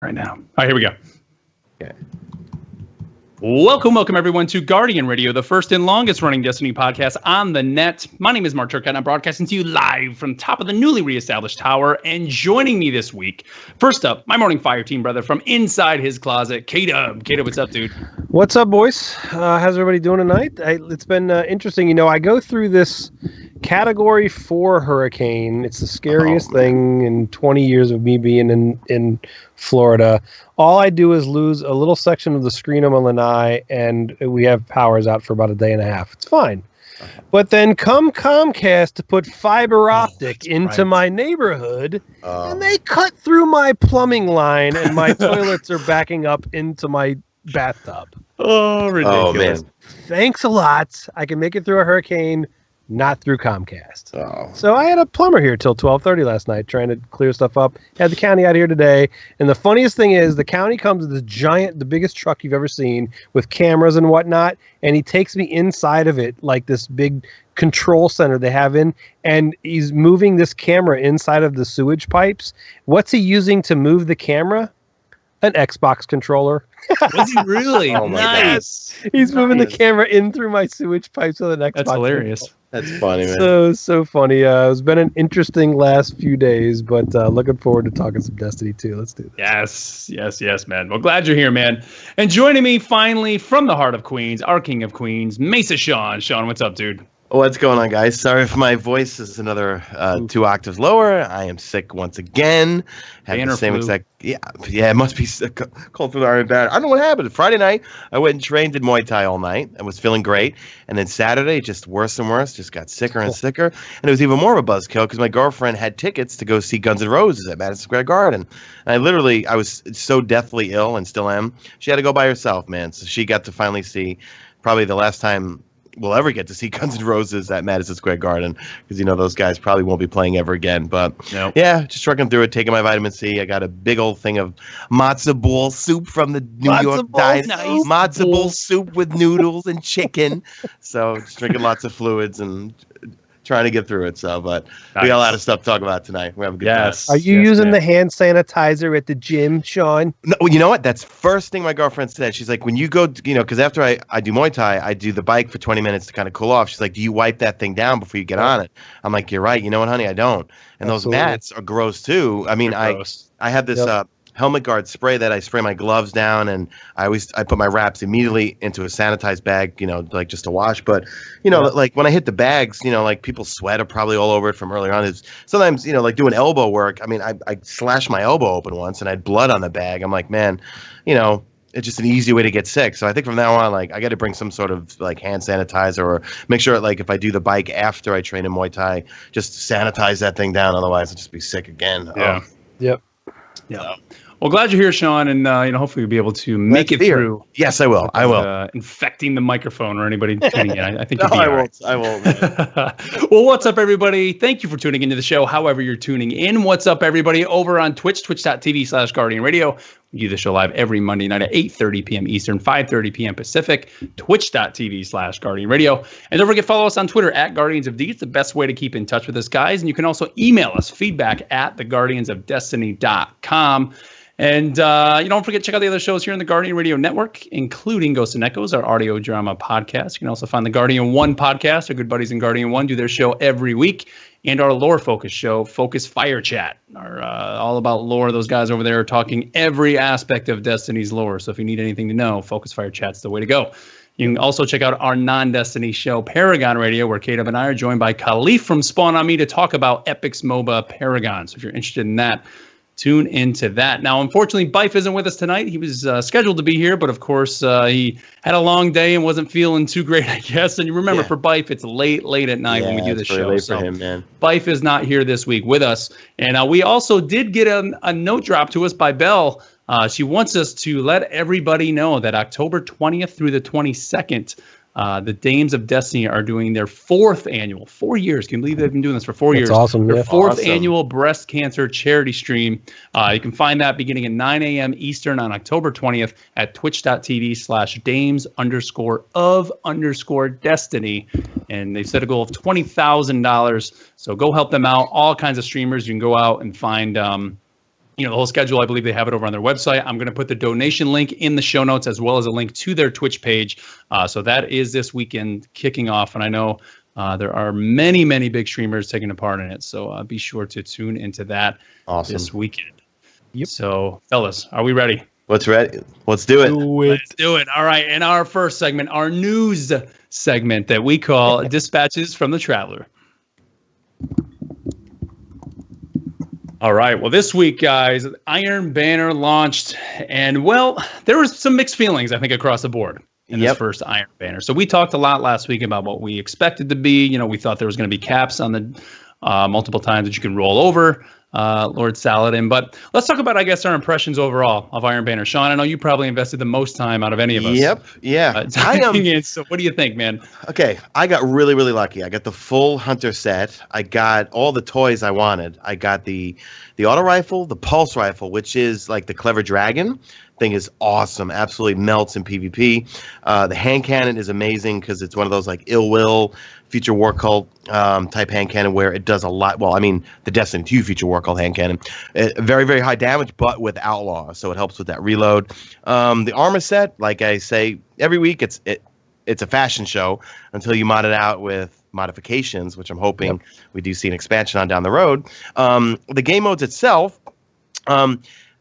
right now. All right, here we go. Okay. Welcome everyone to Guardian Radio, the first and longest running Destiny podcast on the net. My name is Mark Turcott, and I'm broadcasting to you live from top of the newly reestablished tower. And joining me this week, first up, my morning fire team brother from inside his closet, K-Dub. K-Dub, what's up, dude? What's up, boys? How's everybody doing tonight? It's been interesting. You know, I go through this Category 4 hurricane. It's the scariest thing in 20 years of me being in Florida. All I do is lose a little section of the screen on my lanai, and we have powers out for about a day and a half. It's fine. But then come Comcast to put fiber optic into my neighborhood, and they cut through my plumbing line, and my toilets are backing up into my bathtub. Oh, ridiculous. Oh, man. Thanks a lot. I can make it through a hurricane, not through Comcast. Oh. So I had a plumber here till 12:30 last night trying to clear stuff up. Had the county out here today. And the funniest thing is the county comes with this giant, the biggest truck you've ever seen with cameras and whatnot. And he takes me inside of it, like this big control center they have in. And he's moving this camera inside of the sewage pipes. What's he using to move the camera? An Xbox controller. Was he really? Oh my Nice. He's moving the camera in through my sewage pipes with an Xbox That's hilarious. controller. That's funny, man. So funny. It's been an interesting last few days, but looking forward to talking some Destiny 2. Let's do this. Yes, man. Well, glad you're here, man. And joining me finally from the heart of Queens, our king of Queens, Mesa Sean. Sean, what's up, dude? What's going on, guys? Sorry if my voice is another 2 octaves lower. I am sick once again. Had the same exact. Yeah, it must be cold through the iron bad. I don't know what happened. Friday night, I went and trained, did Muay Thai all night. I was feeling great. And then Saturday, just worse and worse. Just got sicker and sicker. And it was even more of a buzzkill because my girlfriend had tickets to go see Guns N' Roses at Madison Square Garden. And I was so deathly ill and still am. She had to go by herself, man. So she got to finally see probably the last time we'll ever get to see Guns N' Roses at Madison Square Garden because, you know, those guys probably won't be playing ever again. But, yeah, just trucking through it, taking my vitamin C. I got a big old thing of matzo ball soup from the New York Diner. Nice. Matzo ball soup with noodles and chicken. So just drinking lots of fluids and trying to get through it. So, but we got a lot of stuff to talk about tonight. We have a good time. Are you using the hand sanitizer at the gym, Sean? No, you know what? That's first thing my girlfriend said. She's like, when you go, you know, because after I do Muay Thai, I do the bike for 20 minutes to kind of cool off. She's like, do you wipe that thing down before you get on it? I'm like, you're right. You know what, honey? I don't. And those mats are gross too. I mean, I have this Helmet Guard spray that I spray my gloves down, and I put my wraps immediately into a sanitized bag, you know, like just to wash. But, you know, like when I hit the bags, you know, like people's sweat are probably all over it from earlier on. It's sometimes, you know, like doing elbow work. I mean, I slashed my elbow open once and I had blood on the bag. I'm like, man, you know, it's just an easy way to get sick. So I think from now on, like, I got to bring some sort of like hand sanitizer or make sure, like, if I do the bike after I train in Muay Thai, just sanitize that thing down. Otherwise, I'll just be sick again. Yeah. Yep. Yeah. Well, glad you're here, Sean, and you know, hopefully you'll be able to make it through. Yes, I will. I will. Infecting the microphone or anybody tuning in. I think no, you'll be all right. I won't. Well, what's up, everybody? Thank you for tuning into the show, however you're tuning in. What's up, everybody? Over on Twitch, twitch.tv/Guardian Radio. We do the show live every Monday night at 8:30 p.m. Eastern, 5:30 p.m. Pacific, twitch.tv/Guardian Radio. And don't forget, follow us on Twitter at Guardians of D. It's the best way to keep in touch with us, guys. And you can also email us feedback at theguardiansofdestiny.com. And you don't forget to check out the other shows here on the Guardian Radio Network, including Ghosts and Echoes, our audio drama podcast. You can also find the Guardian One podcast. Our good buddies in Guardian One do their show every week. And our lore-focused show, Focus Fire Chat, are all about lore. Those guys over there are talking every aspect of Destiny's lore. So if you need anything to know, Focus Fire Chat's the way to go. You can also check out our non-Destiny show, Paragon Radio, where K-Dub and I are joined by Khalif from Spawn on Me to talk about Epic's MOBA Paragon. So if you're interested in that, tune into that. Now, unfortunately, Bife isn't with us tonight. He was scheduled to be here, but of course, he had a long day and wasn't feeling too great, I guess. And you remember, for Bife, it's late at night when we do the show. Late for him, man. Bife is not here this week with us. And we also did get a note drop to us by Belle. She wants us to let everybody know that October 20th through the 22nd, the Dames of Destiny are doing their 4th annual, 4 years. Can you believe they've been doing this for 4 years? That's awesome. Their 4th annual breast cancer charity stream. You can find that beginning at 9 a.m. Eastern on October 20th at twitch.tv/dames_of_destiny. And they've set a goal of $20,000. So go help them out. All kinds of streamers. You can go out and find the whole schedule, I believe they have it over on their website. I'm going to put the donation link in the show notes as well as a link to their Twitch page. So that is this weekend kicking off. And I know there are many, many big streamers taking a part in it. So be sure to tune into that this weekend. Yep. So, fellas, are we ready? Let's ready. Let's do it. Let's do it. All right. In our first segment, our news segment that we call Dispatches from the Traveler. All right. Well, this week, guys, Iron Banner launched, and well, there was some mixed feelings, I think, across the board in this first Iron Banner. So we talked a lot last week about what we expected to be. We thought there was going to be caps on the multiple times that you can roll over Lord Saladin. But let's talk about, I guess, our impressions overall of Iron Banner. Sean, I know you probably invested the most time out of any of us. Yep. Yeah. So what do you think, man? Okay. I got really, really lucky. I got the full hunter set. I got all the toys I wanted. I got the auto rifle, the pulse rifle, which is like the Clever Dragon. Thing is awesome. Absolutely melts in PvP. The hand cannon is amazing because it's one of those like Ill Will Future War Cult type hand cannon where it does a lot. Well, I mean, the Destiny 2 Future War Cult hand cannon. Very, very high damage, but with Outlaw, so it helps with that reload. The armor set, like I say every week, it's a fashion show until you mod it out with modifications, which I'm hoping we do see an expansion on down the road. The game modes itself,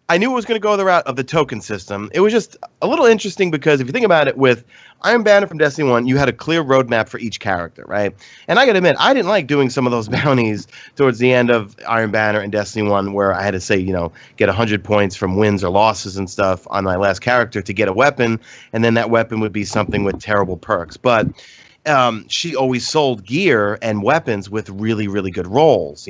I knew it was going to go the route of the token system. It was just a little interesting because if you think about it, with Iron Banner from Destiny 1, you had a clear roadmap for each character, right? And I got to admit, I didn't like doing some of those bounties towards the end of Iron Banner and Destiny 1 where I had to say, get 100 points from wins or losses and stuff on my last character to get a weapon, and then that weapon would be something with terrible perks. But she always sold gear and weapons with really, really good rolls,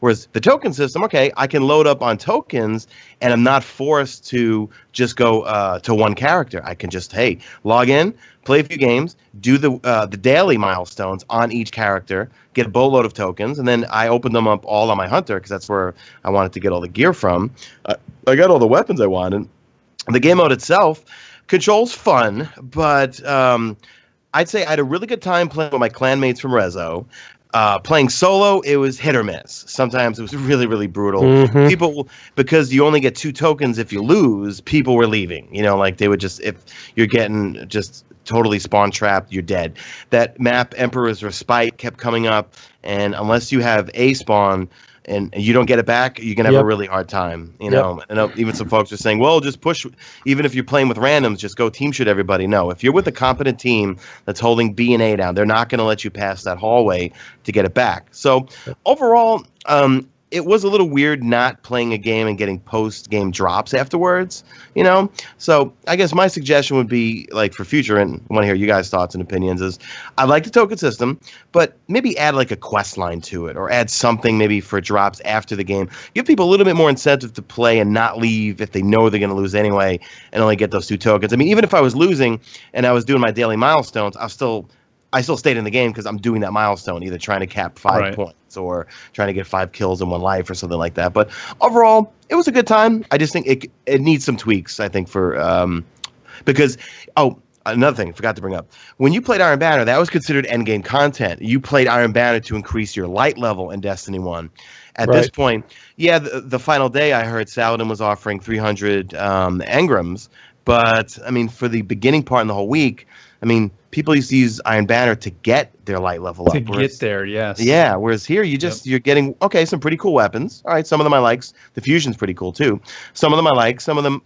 Whereas the token system, okay, I can load up on tokens and I'm not forced to just go to one character. I can just, log in, play a few games, do the daily milestones on each character, get a boatload of tokens, and then I open them up all on my hunter because that's where I wanted to get all the gear from. I got all the weapons I wanted. The game mode itself, control's fun, but I'd say I had a really good time playing with my clanmates from Rezo. Playing solo, it was hit or miss. Sometimes it was really, really brutal. Mm-hmm. People, because you only get 2 tokens if you lose, people were leaving. Like they would just, if you're getting just totally spawn trapped, you're dead. That map, Emperor's Respite, kept coming up, and unless you have a spawn and you don't get it back, you're gonna have a really hard time. And even some folks are saying, well, just push. Even if you're playing with randoms, just go team shoot everybody. No, if you're with a competent team that's holding B and A down, they're not gonna let you pass that hallway to get it back. So overall, it was a little weird not playing a game and getting post-game drops afterwards, So I guess my suggestion would be, like, for future, and I want to hear you guys' thoughts and opinions, is I like the token system, but maybe add, like, a quest line to it or add something maybe for drops after the game. Give people a little bit more incentive to play and not leave if they know they're going to lose anyway and only get those 2 tokens. I mean, even if I was losing and I was doing my daily milestones, I still stayed in the game because I'm doing that milestone, either trying to cap 5 points or trying to get 5 kills in one life or something like that. But overall, it was a good time. I just think it needs some tweaks, I think, for because, another thing I forgot to bring up. When you played Iron Banner, that was considered endgame content. You played Iron Banner to increase your light level in Destiny 1. At this point, the final day I heard Saladin was offering 300 engrams. But, I mean, for the beginning part in the whole week, I mean, people used to use Iron Banner to get their light level up. To get there, yes. Yeah, whereas here you're getting, some pretty cool weapons. All right, some of them I like. The Fusion's pretty cool too. Some of them I like. Some of them,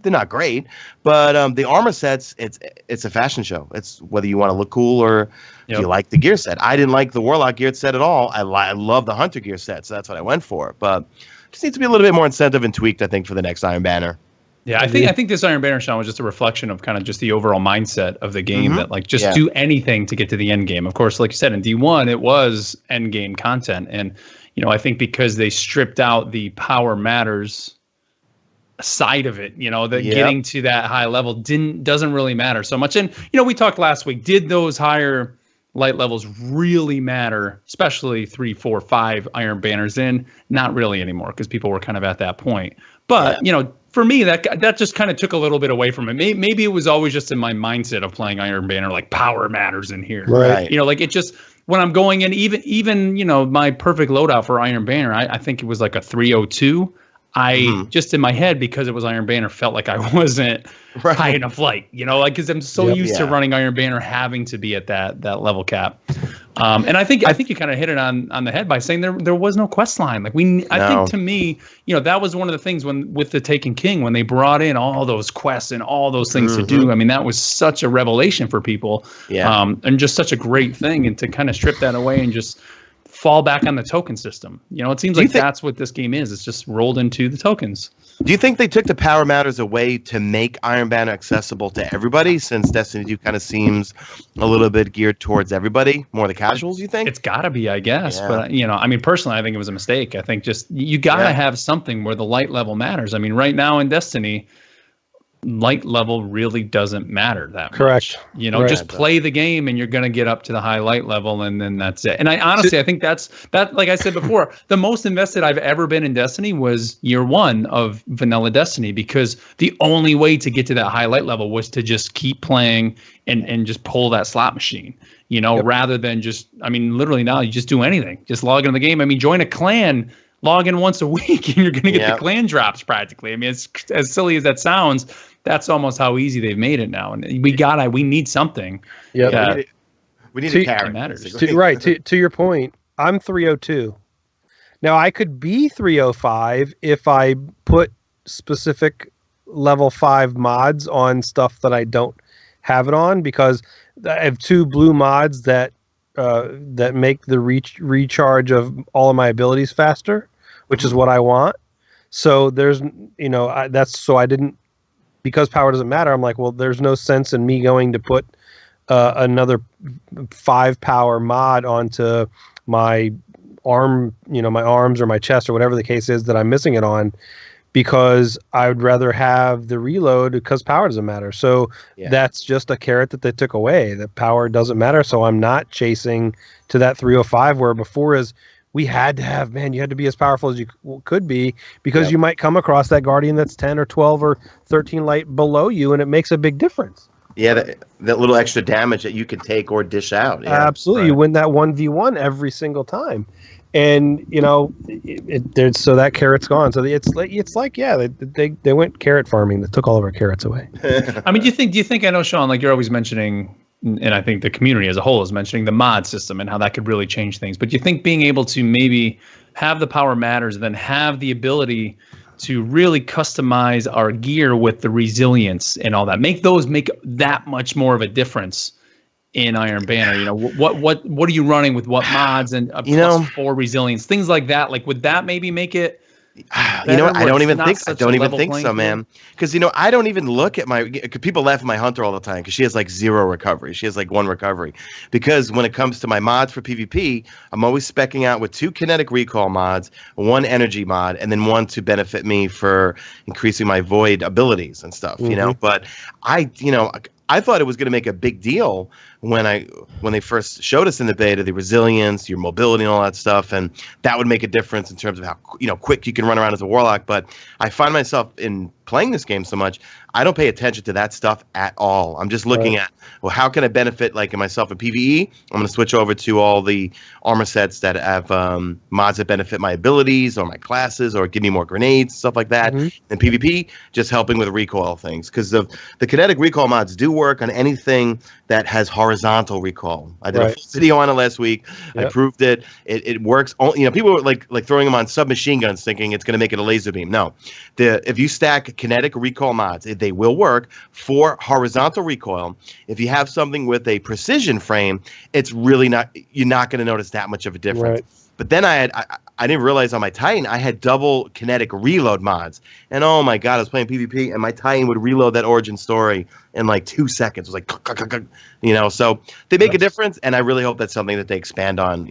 they're not great. But the armor sets, it's a fashion show. It's whether you want to look cool or you like the gear set. I didn't like the Warlock gear set at all. I love the Hunter gear set, so that's what I went for. But just needs to be a little bit more incentive and tweaked, I think, for the next Iron Banner. Yeah, I think this Iron Banner, Sean, was just a reflection of kind of just the overall mindset of the game that, like, just do anything to get to the end game. Of course, like you said, in D1, it was end game content. And, I think because they stripped out the power matters side of it, getting to that high level doesn't really matter so much. And, we talked last week, did those higher light levels really matter, especially 3, 4, 5 Iron Banners in? Not really anymore, because people were kind of at that point. But, for me, that just kind of took a little bit away from it. Maybe it was always just in my mindset of playing Iron Banner, like power matters in here. Right. Like it just, when I'm going in, even my perfect loadout for Iron Banner, I think it was like a 302. I just in my head, because it was Iron Banner, felt like I wasn't high enough light, like because I'm so used to running Iron Banner, having to be at that level cap. And I think you kind of hit it on the head by saying there was no quest line. Like I think to me, that was one of the things with the Taken King, when they brought in all those quests and all those things to do. I mean, that was such a revelation for people. Yeah. And just such a great thing, and to kind of strip that away and just fall back on the token system. It seems like that's what this game is. It's just rolled into the tokens. Do you think they took the power matters away to make Iron Banner accessible to everybody, since Destiny 2 kind of seems a little bit geared towards everybody, more the casuals, you think? It's got to be, I guess. Yeah. But, I mean, personally, I think it was a mistake. I think just you got to have something where the light level matters. I mean, right now in Destiny, light level really doesn't matter that much. Correct. Just play the game and you're going to get up to the high light level, and then that's it. And I honestly, I think that, like I said before, the most invested I've ever been in Destiny was year 1 of vanilla Destiny, because the only way to get to that high light level was to just keep playing and just pull that slot machine, rather than just, I mean, literally now you just do anything, just log into the game. I mean, join a clan, log in once a week, and you're going to get the clan drops practically. I mean, it's as silly as that sounds. That's almost how easy they've made it now, and we need something. Yeah, we need a carrot. Matters. To your point, I'm 302. Now I could be 305 if I put specific level 5 mods on stuff that I don't have it on, because I have 2 blue mods that make the recharge of all of my abilities faster, which is what I want. So there's I didn't. Because power doesn't matter, I'm like, well, there's no sense in me going to put another 5 power mod onto my arm, my arms or my chest or whatever the case is that I'm missing it on, because I would rather have the reload, because power doesn't matter. So that's just a carrot that they took away. That power doesn't matter, so I'm not chasing to that 305, where before you had to be as powerful as you could be, because you might come across that Guardian that's 10 or 12 or 13 light below you, and it makes a big difference. Yeah, that little extra damage that you can take or dish out. Yeah. Absolutely. Right. You win that 1v1 every single time. And, so that carrot's gone. So it's like they went carrot farming. They took all of our carrots away. I mean, do you think, I know, Sean, like you're always mentioning, and I think the community as a whole is mentioning the mod system and how that could really change things. But do you think being able to maybe have the power matters, then have the ability to really customize our gear with the resilience and all that, make that much more of a difference in Iron Banner? What are you running with what mods and +4 resilience, things like that? Like, would that maybe make it? I don't even think so, man. Because I don't even look at people laugh at my Hunter all the time because she has like 0 recovery. She has like 1 recovery. Because when it comes to my mods for PvP, I'm always speccing out with 2 kinetic recall mods, 1 energy mod, and then 1 to benefit me for increasing my void abilities and stuff. But I thought it was going to make a big deal when they first showed us in the beta the resilience, your mobility, and all that stuff, and that would make a difference in terms of how quick you can run around as a warlock. But I find myself in playing this game so much, I don't pay attention to that stuff at all. I'm just looking at, well, how can I benefit myself in PvE? I'm going to switch over to all the armor sets that have mods that benefit my abilities or my classes or give me more grenades, stuff like that. And PvP, just helping with recoil things, because the kinetic recall mods do work on anything that has horizontal recall. I did a full video on it last week. I proved it. It works. People were like throwing them on submachine guns, thinking it's going to make it a laser beam. No, if you stack kinetic recall mods, they will work for horizontal recoil. If you have something with a precision frame, it's really not. You're not going to notice that much of a difference. Right. But then I didn't realize on my Titan I had double kinetic reload mods, and oh my god, I was playing PvP and my Titan would reload that origin story in like 2 seconds. It was like, so they make a difference, and I really hope that's something that they expand on,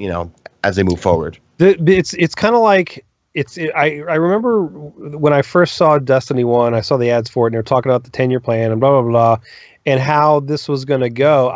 as they move forward. It's kind of like I remember when I first saw Destiny 1, I saw the ads for it, and they're talking about the 10-year plan and blah blah blah, and how this was going to go.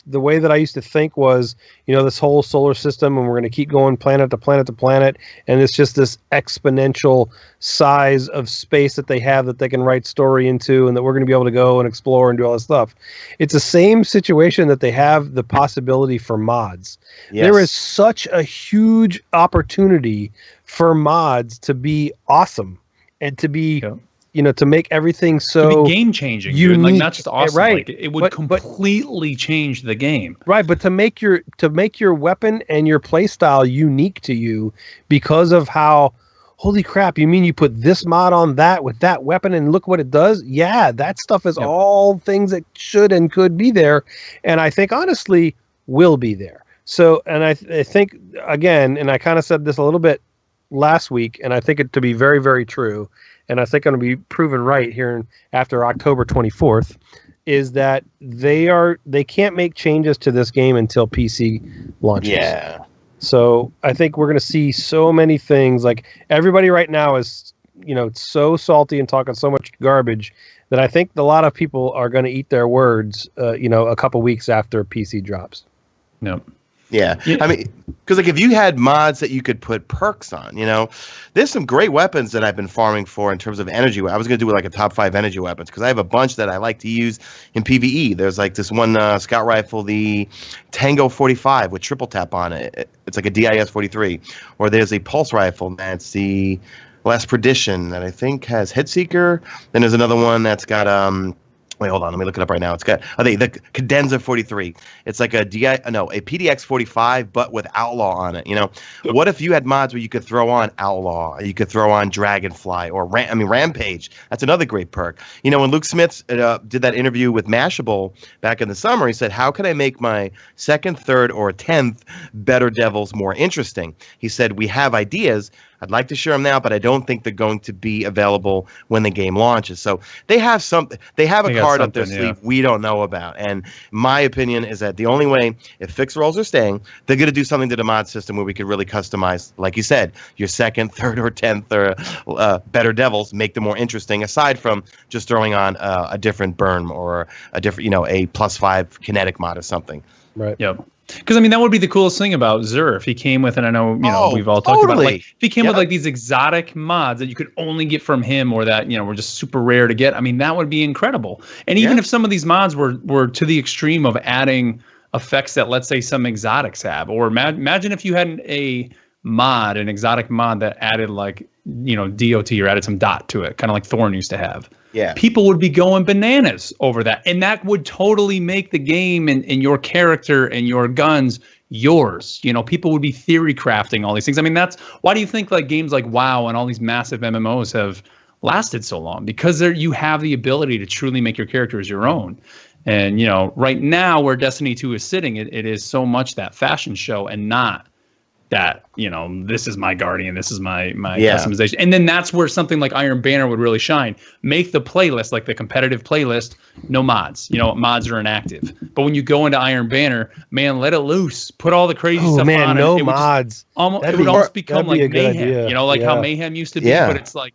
The way that I used to think was, this whole solar system, and we're going to keep going planet to planet to planet, and it's just this exponential size of space that they have that they can write story into, and that we're going to be able to go and explore and do all this stuff. It's the same situation that they have the possibility for mods. Yes. There is such a huge opportunity for mods to be awesome. and to be, to make everything so game changing, unique, like not just awesome, right? Like, it would completely change the game, right? But to make your weapon and your play style unique to you because of how. Holy crap, you mean you put this mod on that with that weapon and look what it does? Yeah, that stuff is all things that should and could be there. And I think, honestly, will be there. So, and I think, again, and I kind of said this a little bit last week, and I think it to be very, very true, and I think going to be proven right here after October 24th, is that they can't make changes to this game until PC launches. Yeah. So I think we're going to see so many things. Like everybody right now is, so salty and talking so much garbage that I think a lot of people are going to eat their words, a couple weeks after PC drops. No. Yeah. I mean, because like if you had mods that you could put perks on, there's some great weapons that I've been farming for in terms of energy. I was going to do like a top 5 energy weapons because I have a bunch that I like to use in PvE. There's like this one scout rifle, the Tango 45 with triple tap on it. It's like a DIS 43. Or there's a pulse rifle that's the Last Perdition that I think has Headseeker. Then there's another one that's got wait, hold on. Let me look it up right now. It's got the Cadenza 43. It's like a PDX 45, but with Outlaw on it. What if you had mods where you could throw on Outlaw, you could throw on Dragonfly, or Rampage? That's another great perk. When Luke Smith did that interview with Mashable back in the summer, he said, "How can I make my 2nd, 3rd, or 10th Better Devils more interesting?" He said, "We have ideas. I'd like to share them now, but I don't think they're going to be available when the game launches." So they have something. They have a card up their sleeve we don't know about. And my opinion is that the only way, if fixed rolls are staying, they're going to do something to the mod system where we could really customize, like you said, your 2nd, 3rd, or 10th or Better Devils, make them more interesting. Aside from just throwing on a different burn or a different, a +5 kinetic mod or something. Right. Yep. Because that would be the coolest thing about Xur if he came with, and I know we've all talked about like if he came with like these exotic mods that you could only get from him, or that were just super rare to get. I mean, that would be incredible. And even if some of these mods were to the extreme of adding effects that, let's say, some exotics have, or imagine if you had an exotic mod that added like DOT or added some dot to it, kind of like Thorn used to have. Yeah, people would be going bananas over that, and that would totally make the game and your character and your guns yours. People would be theory crafting all these things. I mean, that's why do you think like games like WoW and all these massive MMOs have lasted so long? Because you have the ability to truly make your characters your own. And right now where Destiny 2 is sitting, it is so much that fashion show and not that this is my Guardian, this is my customization. And then that's where something like Iron Banner would really shine. Make the playlist, like the competitive playlist, no mods. Mods are inactive. But when you go into Iron Banner, man, let it loose. Put all the crazy stuff on. No mods. It would almost become like Mayhem. How Mayhem used to be. But it's like,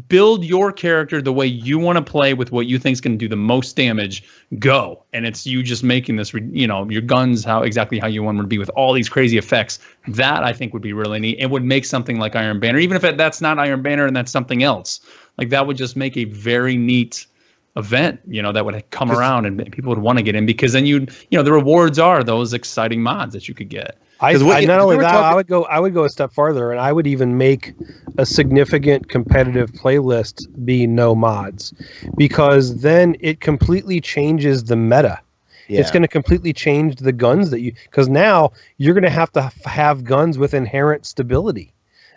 build your character the way you want to play with what you think is going to do the most damage. Go. And it's you just making this, your guns exactly how you want them to be with all these crazy effects. That I think would be really neat. It would make something like Iron Banner, even if that's not Iron Banner and that's something else. Like that would just make a very neat event, that would come around and people would want to get in, because then the rewards are those exciting mods that you could get. Not only that, I would go a step farther, and I would even make a significant competitive playlist be no mods, because then it completely changes the meta. Yeah. It's going to completely change the guns because now you're going to have guns with inherent stability,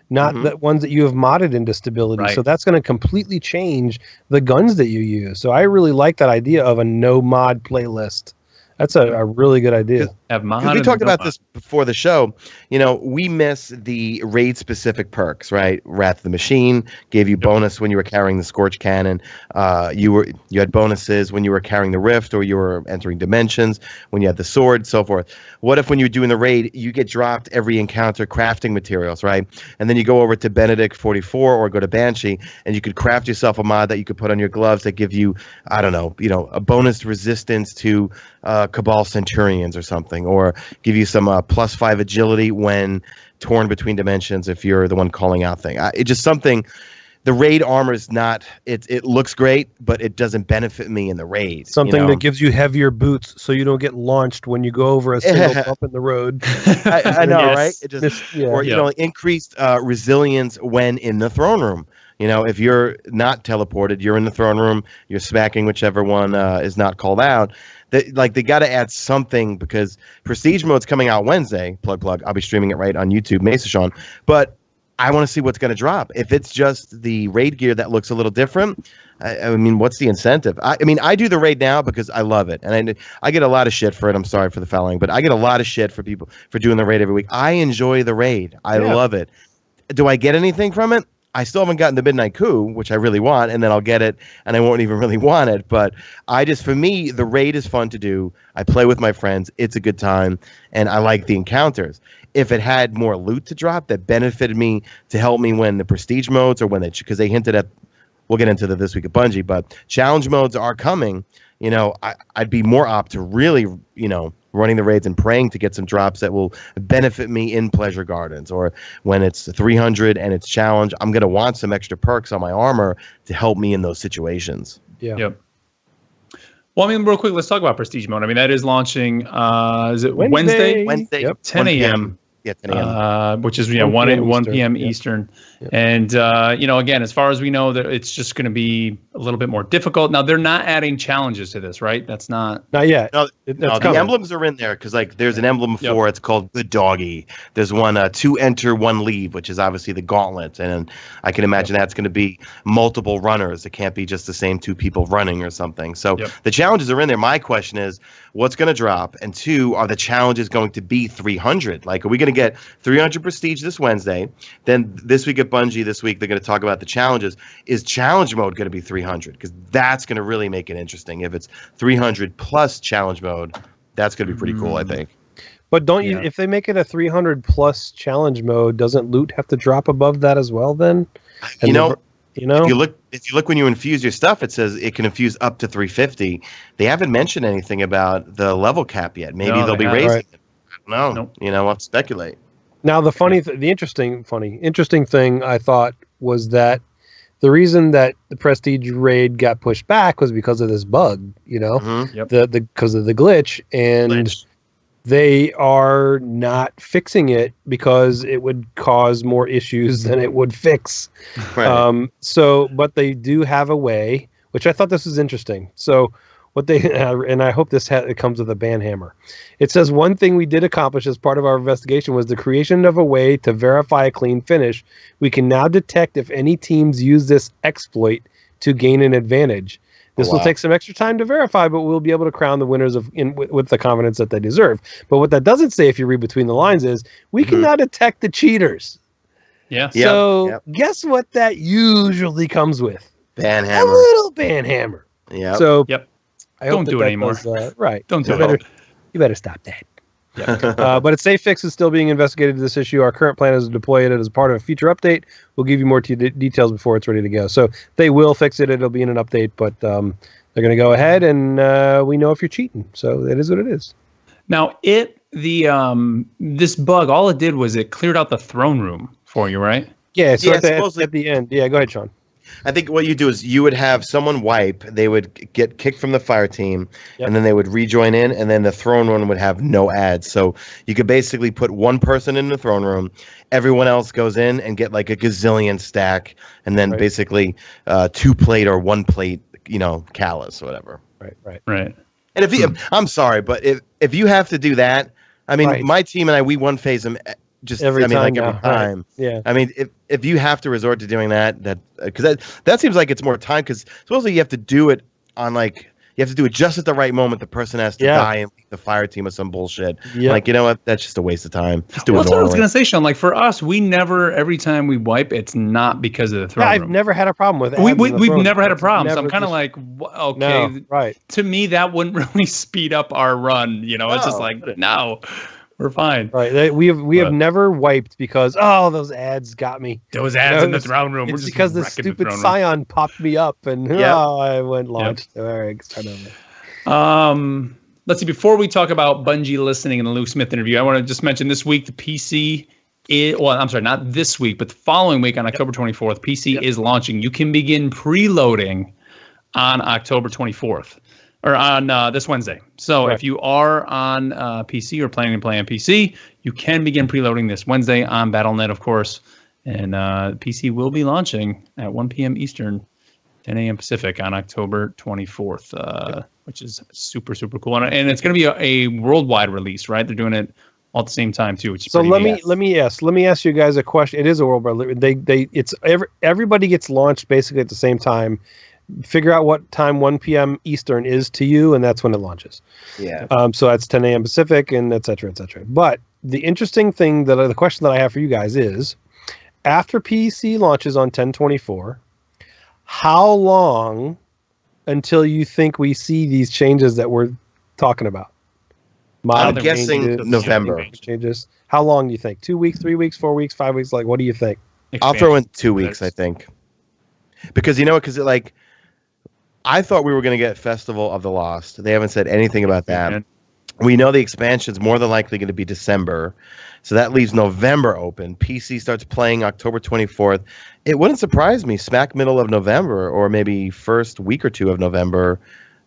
not the ones that you have modded into stability. Right. So that's going to completely change the guns that you use. So I really like that idea of a no mod playlist. That's a really good idea. We talked about this before the show. We miss the raid-specific perks, right? Wrath of the Machine gave you bonus when you were carrying the Scorch Cannon. You had bonuses when you were carrying the Rift, or you were entering dimensions, when you had the sword, so forth. What if when you're doing the raid, you get dropped every encounter crafting materials, right? And then you go over to Benedict 44 or go to Banshee, and you could craft yourself a mod that you could put on your gloves that give you, I don't know, a bonus resistance to Cabal Centurions or something, or give you some +5 agility when torn between dimensions if you're the one calling out thing. It's just something. The raid armor is not. It looks great, but it doesn't benefit me in the raid. Something that gives you heavier boots, so you don't get launched when you go over a single bump in the road. I know, right? It just or increased resilience when in the throne room. You know, if you're not teleported, you're in the throne room, you're smacking whichever one is not called out. They got to add something, because Prestige mode's coming out Wednesday. Plug. I'll be streaming it right on YouTube, Mesa Sean. But I want to see what's going to drop. If it's just the raid gear that looks a little different, I mean, what's the incentive? I mean, I do the raid now because I love it, and I get a lot of shit for it. I'm sorry for the fouling, but I get a lot of shit for people for doing the raid every week. I enjoy the raid. I love it. Do I get anything from it? I still haven't gotten the Midnight Coup, which I really want, and then I'll get it, and I won't even really want it. But for me, the raid is fun to do. I play with my friends. It's a good time, and I like the encounters. If it had more loot to drop that benefited me to help me win the prestige modes, or because they hinted at, we'll get into this week at Bungie, but challenge modes are coming. You know, I'd be more apt to really, running the raids and praying to get some drops that will benefit me in Pleasure Gardens, or when it's 300 and it's challenge, I'm going to want some extra perks on my armor to help me in those situations. Yeah. Yep. Well, I mean, real quick, let's talk about Prestige mode. I mean, that is launching, is it Wednesday? Wednesday. Yep. 10 a.m. Yeah, 10 a.m. Which is 1 p.m. Eastern. Eastern. Yep. And, again, as far as we know, that it's just going to be a little bit more difficult. Now, they're not adding challenges to this, right? That's not yet. No, the emblems are in there, because there's an emblem for it's called Good Doggy. There's one 2 enter 1 leave, which is obviously the gauntlet, and I can imagine that's going to be multiple runners. It can't be just the same 2 people running or something. So the challenges are in there. My question is, what's going to drop? And 2, are the challenges going to be 300? Like, are we going to get 300 prestige this Wednesday? Then this week at Bungie, this week they're going to talk about the challenges. Is challenge mode going to be 300? Because that's going to really make it interesting. If it's 300 plus challenge mode, that's going to be pretty cool, I think. But don't you? If they make it a 300 plus challenge mode, doesn't loot have to drop above that as well? Then, if you look when you infuse your stuff, it says it can infuse up to 350. They haven't mentioned anything about the level cap yet. Maybe they'll be raising it. I don't know. Nope. We'll have to speculate. Now, the interesting thing I thought was that the reason that the Prestige raid got pushed back was because of this bug, because of the glitch, and they are not fixing it because it would cause more issues than it would fix. Right. But they do have a way, which I thought this was interesting. So what they and I hope it comes with a banhammer. It says, one thing we did accomplish as part of our investigation was the creation of a way to verify a clean finish. We can now detect if any teams use this exploit to gain an advantage. This will take some extra time to verify, but we'll be able to crown the winners with the confidence that they deserve. But what that doesn't say, if you read between the lines, is we can now detect the cheaters. Yeah. So guess what that usually comes with? Banhammer. A little banhammer. Yeah. So I don't do it anymore. Right. Don't do it. You better stop that. Yeah. But its safe fix is still being investigated to this issue. Our current plan is to deploy it as part of a future update. We'll give you more details before it's ready to go. So they will fix it. It'll be in an update, but they're going to go ahead, and we know if you're cheating. So it is what it is. Now, this bug, all it did was it cleared out the throne room for you, right? Yeah. So at the end. Yeah. Go ahead, Sean. I think what you do is you would have someone wipe, they would get kicked from the fire team, and then they would rejoin in, and then the throne room would have no ads. So you could basically put one person in the throne room, everyone else goes in and get like a gazillion stack, and then basically 2 plate or 1 plate, callus or whatever. Right. And I'm sorry, but if you have to do that, I mean, my team and we one phase them. Every time. Right. Yeah. I mean, if you have to resort to doing that because that seems like it's more time, because supposedly you have to do it on you have to do it just at the right moment. The person has to die and leave the fire team with some bullshit. Yeah. Like, you know what? That's just a waste of time. Just do it that's what I was gonna say, Sean. Like for us, we never every time we wipe, it's not because of the throne room. I've never had a problem with it. We've never had a problem. So I'm kind of like, okay, no, right. To me, that wouldn't really speed up our run. It's just like no. We're fine. Right. We have never wiped because those ads got me. Those ads in the throne room. It's because the stupid Scion popped me up and I went launched. All right, start over. Let's see. Before we talk about Bungie listening and the Luke Smith interview, I want to just mention this week the PC not this week, but the following week on October 24th, PC is launching. You can begin preloading on October 24th. Or on this Wednesday. So if you are on PC or planning to play on PC, you can begin preloading this Wednesday on Battle.net, of course. And PC will be launching at 1 p.m. Eastern, 10 a.m. Pacific on October 24th, which is super, super cool. And it's going to be a worldwide release, right? They're doing it all at the same time too, which is so let neat. me ask you guys a question. It is a worldwide. Everybody gets launched basically at the same time. Figure out what time 1 p.m. Eastern is to you, and that's when it launches. Yeah. So that's 10 a.m. Pacific, and et cetera, et cetera. But the interesting thing the question that I have for you guys is, after PC launches on 10/24, how long until you think we see these changes that we're talking about? I'm guessing November. Changes. How long do you think? 2 weeks, 3 weeks, 4 weeks, 5 weeks? Like, what do you think? I'll throw in 2 weeks, I think. Because you know what? Because like, I thought we were going to get Festival of the Lost. They haven't said anything about that. Man. We know the expansion's more than likely going to be December. So that leaves November open. PC starts playing October 24th. It wouldn't surprise me, smack middle of November, or maybe first week or two of November,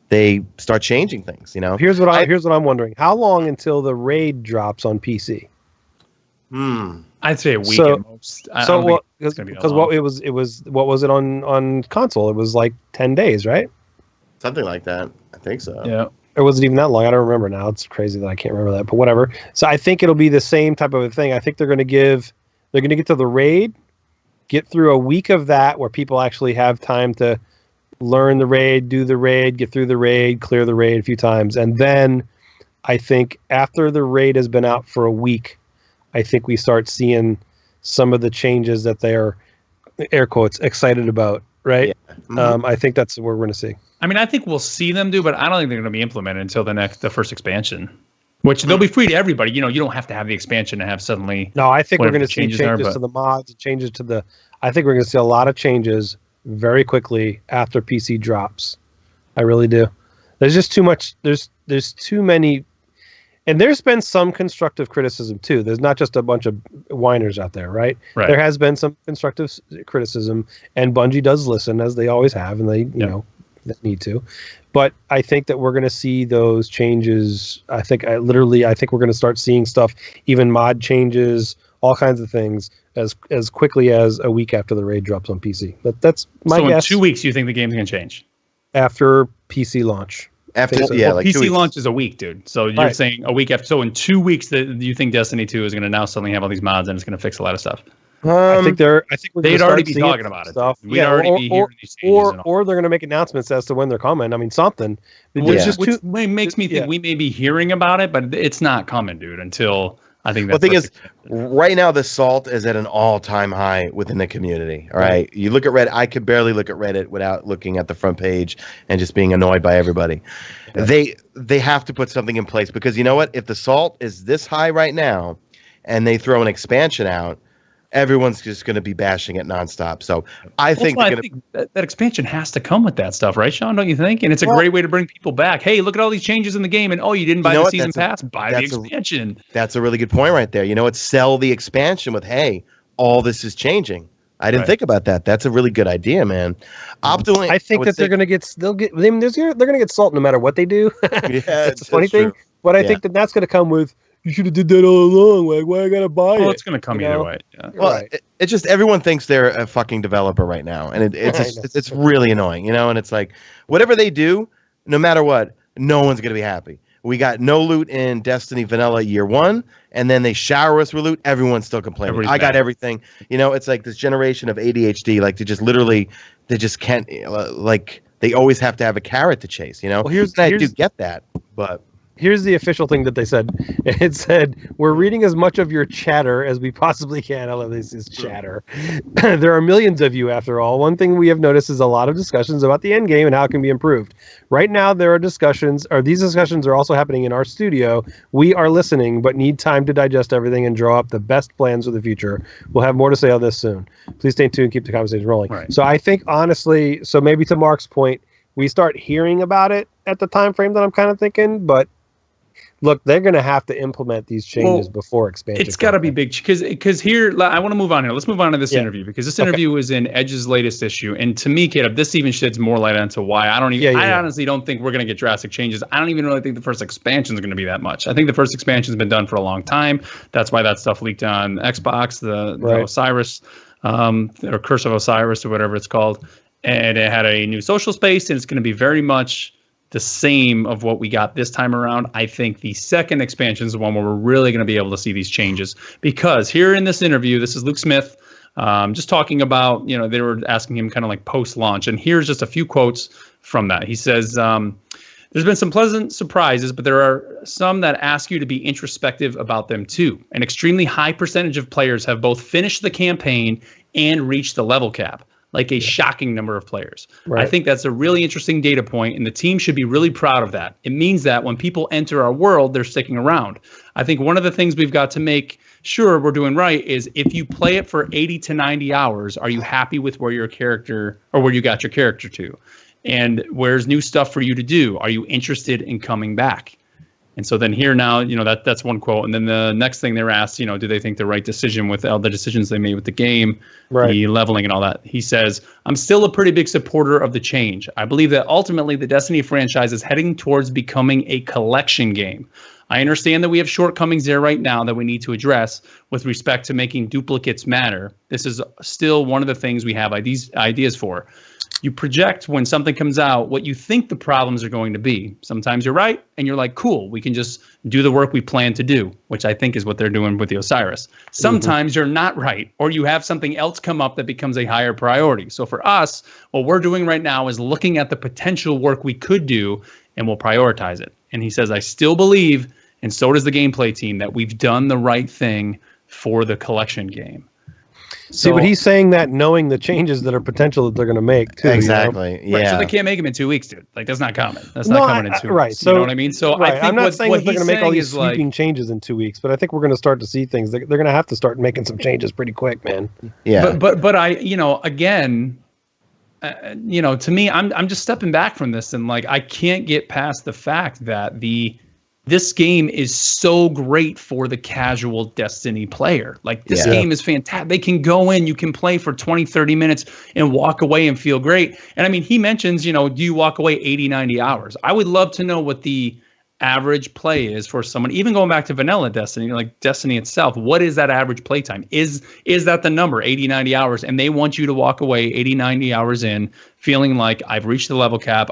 they start changing things, you know? Here's what I'm wondering. How long until the raid drops on PC? I'd say a week at most. Because what was it on console? It was like 10 days, right? Something like that. I think so. Yeah. It wasn't even that long. I don't remember now. It's crazy that I can't remember that, but whatever. So I think it'll be the same type of a thing. I think they're going to get to the raid, get through a week of that where people actually have time to learn the raid, do the raid, get through the raid, clear the raid a few times. And then I think after the raid has been out for a week, I think we start seeing some of the changes that they're, air quotes, excited about, right? Yeah. Mm-hmm. I think that's what we're going to see. I mean, I think we'll see them do, but I don't think they're going to be implemented until the first expansion, which they'll be free to everybody. You know, you don't have to have the expansion to have suddenly. No, I think we're going to see changes to the mods, and changes to the. I think we're going to see a lot of changes very quickly after PC drops. I really do. There's just too much. There's too many, and there's been some constructive criticism too. There's not just a bunch of whiners out there, right? Right. There has been some constructive criticism, and Bungie does listen, as they always have, and they you know. That need to, but I think that we're going to see those changes. I think we're going to start seeing stuff, even mod changes, all kinds of things as quickly as a week after the raid drops on PC. That's my guess. So in 2 weeks, you think the game's going to change after PC launch? PC launch is a week, dude. So you're saying a week after. So in 2 weeks, you think Destiny 2 is going to now suddenly have all these mods and it's going to fix a lot of stuff? I think they'd already be talking about it. We'd already be hearing these changes. Or they're going to make announcements as to when they're coming. I mean, something. Which makes me think we may be hearing about it, but it's not coming, dude, until I think that's the thing is, right now, the salt is at an all-time high within the community. All right. You look at Reddit. I could barely look at Reddit without looking at the front page and just being annoyed by everybody. Yeah. They have to put something in place, because you know what? If the salt is this high right now and they throw an expansion out, everyone's just going to be bashing it nonstop. So I think that expansion has to come with that stuff, right, Sean? Don't you think? And it's a great way to bring people back. Hey, look at all these changes in the game, and you didn't buy the season pass? Buy the expansion. That's a really good point right there. You know what? Sell the expansion with, hey, all this is changing. I didn't think about that. That's a really good idea, man. Optimally, I think that they're going to get they're going to get salt no matter what they do. Yeah, that's a funny thing. But I think that's going to come with, you should have did that all along. Like, why I gotta buy it? Well, it's gonna come either way. Yeah. Well, it's just everyone thinks they're a fucking developer right now, and it's really annoying, you know. And it's like, whatever they do, no matter what, no one's gonna be happy. We got no loot in Destiny Vanilla year one, and then they shower us with loot. Everyone's still complaining. I got everything. You know, it's like this generation of ADHD. Like, they just can't. Like, they always have to have a carrot to chase. You know. Well, I do get that, but. Here's the official thing that they said. It said, we're reading as much of your chatter as we possibly can. I love this is chatter. There are millions of you, after all. One thing we have noticed is a lot of discussions about the end game and how it can be improved. Right now, these discussions are also happening in our studio. We are listening, but need time to digest everything and draw up the best plans for the future. We'll have more to say on this soon. Please stay tuned and keep the conversation rolling. Right. So I think, honestly, maybe to Mark's point, we start hearing about it at the time frame that I'm kind of thinking, but look, they're going to have to implement these changes before expansion. It's got to be big because here, I want to move on here. Let's move on to this interview because this interview was in Edge's latest issue. And to me, Caleb, this even sheds more light onto why I honestly don't think we're going to get drastic changes. I don't even really think the first expansion is going to be that much. I think the first expansion has been done for a long time. That's why that stuff leaked on Xbox, the Osiris, or Curse of Osiris or whatever it's called. And it had a new social space, and it's going to be very much the same of what we got this time around. I think the second expansion is the one where we're really going to be able to see these changes, because here in this interview, this is Luke Smith just talking about, they were asking him kind of like post-launch, and here's just a few quotes from that. He says, there's been some pleasant surprises, but there are some that ask you to be introspective about them too. An extremely high percentage of players have both finished the campaign and reached the level cap. Like a shocking number of players. Right. I think that's a really interesting data point, and the team should be really proud of that. It means that when people enter our world, they're sticking around. I think one of the things we've got to make sure we're doing right is if you play it for 80 to 90 hours, are you happy with where your character or where you got your character to? And where's new stuff for you to do? Are you interested in coming back? And so then here now, that's one quote. And then the next thing they're asked, do they think the right decision with all the decisions they made with the game, the leveling and all that? He says, I'm still a pretty big supporter of the change. I believe that ultimately the Destiny franchise is heading towards becoming a collection game. I understand that we have shortcomings there right now that we need to address with respect to making duplicates matter. This is still one of the things we have ideas for. You project when something comes out what you think the problems are going to be. Sometimes you're right, and you're like, cool, we can just do the work we plan to do, which I think is what they're doing with the Osiris. Sometimes you're not right, or you have something else come up that becomes a higher priority. So for us, what we're doing right now is looking at the potential work we could do, and we'll prioritize it. And he says, I still believe, and so does the gameplay team, that we've done the right thing for the collection game. See, but he's saying that knowing the changes that are potential that they're going to make too. Exactly. Yeah. Right, so they can't make them in 2 weeks, dude. Like, that's not coming. That's not coming in 2 weeks. Right. So, you know what I mean? So I think I'm not saying that they're going to make all these sweeping changes in 2 weeks, but I think we're going to start to see things. They're going to have to start making some changes pretty quick, man. Yeah. But I, again, to me, I'm just stepping back from this, and like I can't get past the fact that this game is so great for the casual Destiny player. Like, this game is fantastic. They can go in, you can play for 20, 30 minutes and walk away and feel great. And I mean, he mentions, do you walk away 80, 90 hours? I would love to know what the average play is for someone, even going back to vanilla Destiny, like Destiny itself. What is that average play time? Is that the number, 80, 90 hours? And they want you to walk away 80, 90 hours in feeling like I've reached the level cap,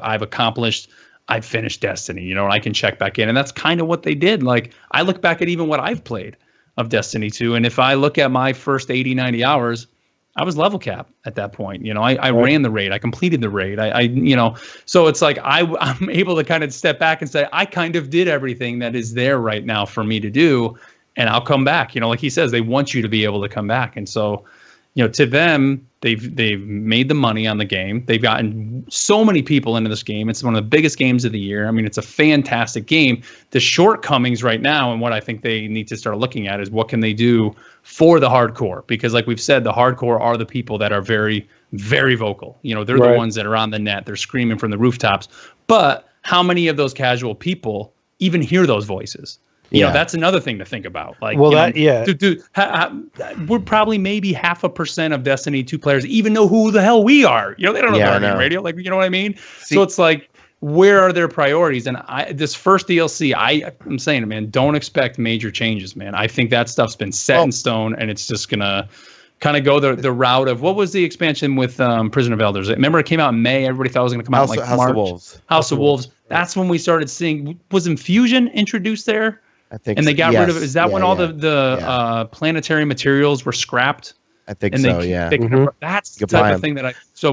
I've finished Destiny, and I can check back in. And that's kind of what they did. Like, I look back at even what I've played of Destiny 2, and if I look at my first 80, 90 hours, I was level cap at that point. I ran the raid. I completed the raid. So it's like I'm able to kind of step back and say, I kind of did everything that is there right now for me to do, and I'll come back. Like he says, they want you to be able to come back. And so, to them, they've made the money on the game. They've gotten so many people into this game. It's one of the biggest games of the year. I mean, it's a fantastic game. The shortcomings right now, and what I think they need to start looking at, is what can they do for the hardcore? Because like we've said, the hardcore are the people that are very, very vocal. They're the ones that are on the net. They're screaming from the rooftops. But how many of those casual people even hear those voices? That's another thing to think about. Like, we're probably maybe 0.5% of Destiny 2 players even know who the hell we are. They don't know Guardian Radio. Like, you know what I mean? So it's like, where are their priorities? And this first DLC, I'm saying, man, don't expect major changes, man. I think that stuff's been set in stone, and it's just gonna kind of go the route of, what was the expansion with Prison of Elders? Remember, it came out in May. Everybody thought it was going to come out in like March. House of Wolves. That's when we started seeing. Was Infusion introduced there? I think, and they got rid of it. Is that when all the planetary materials were scrapped? I think and so. That's the type of thing that So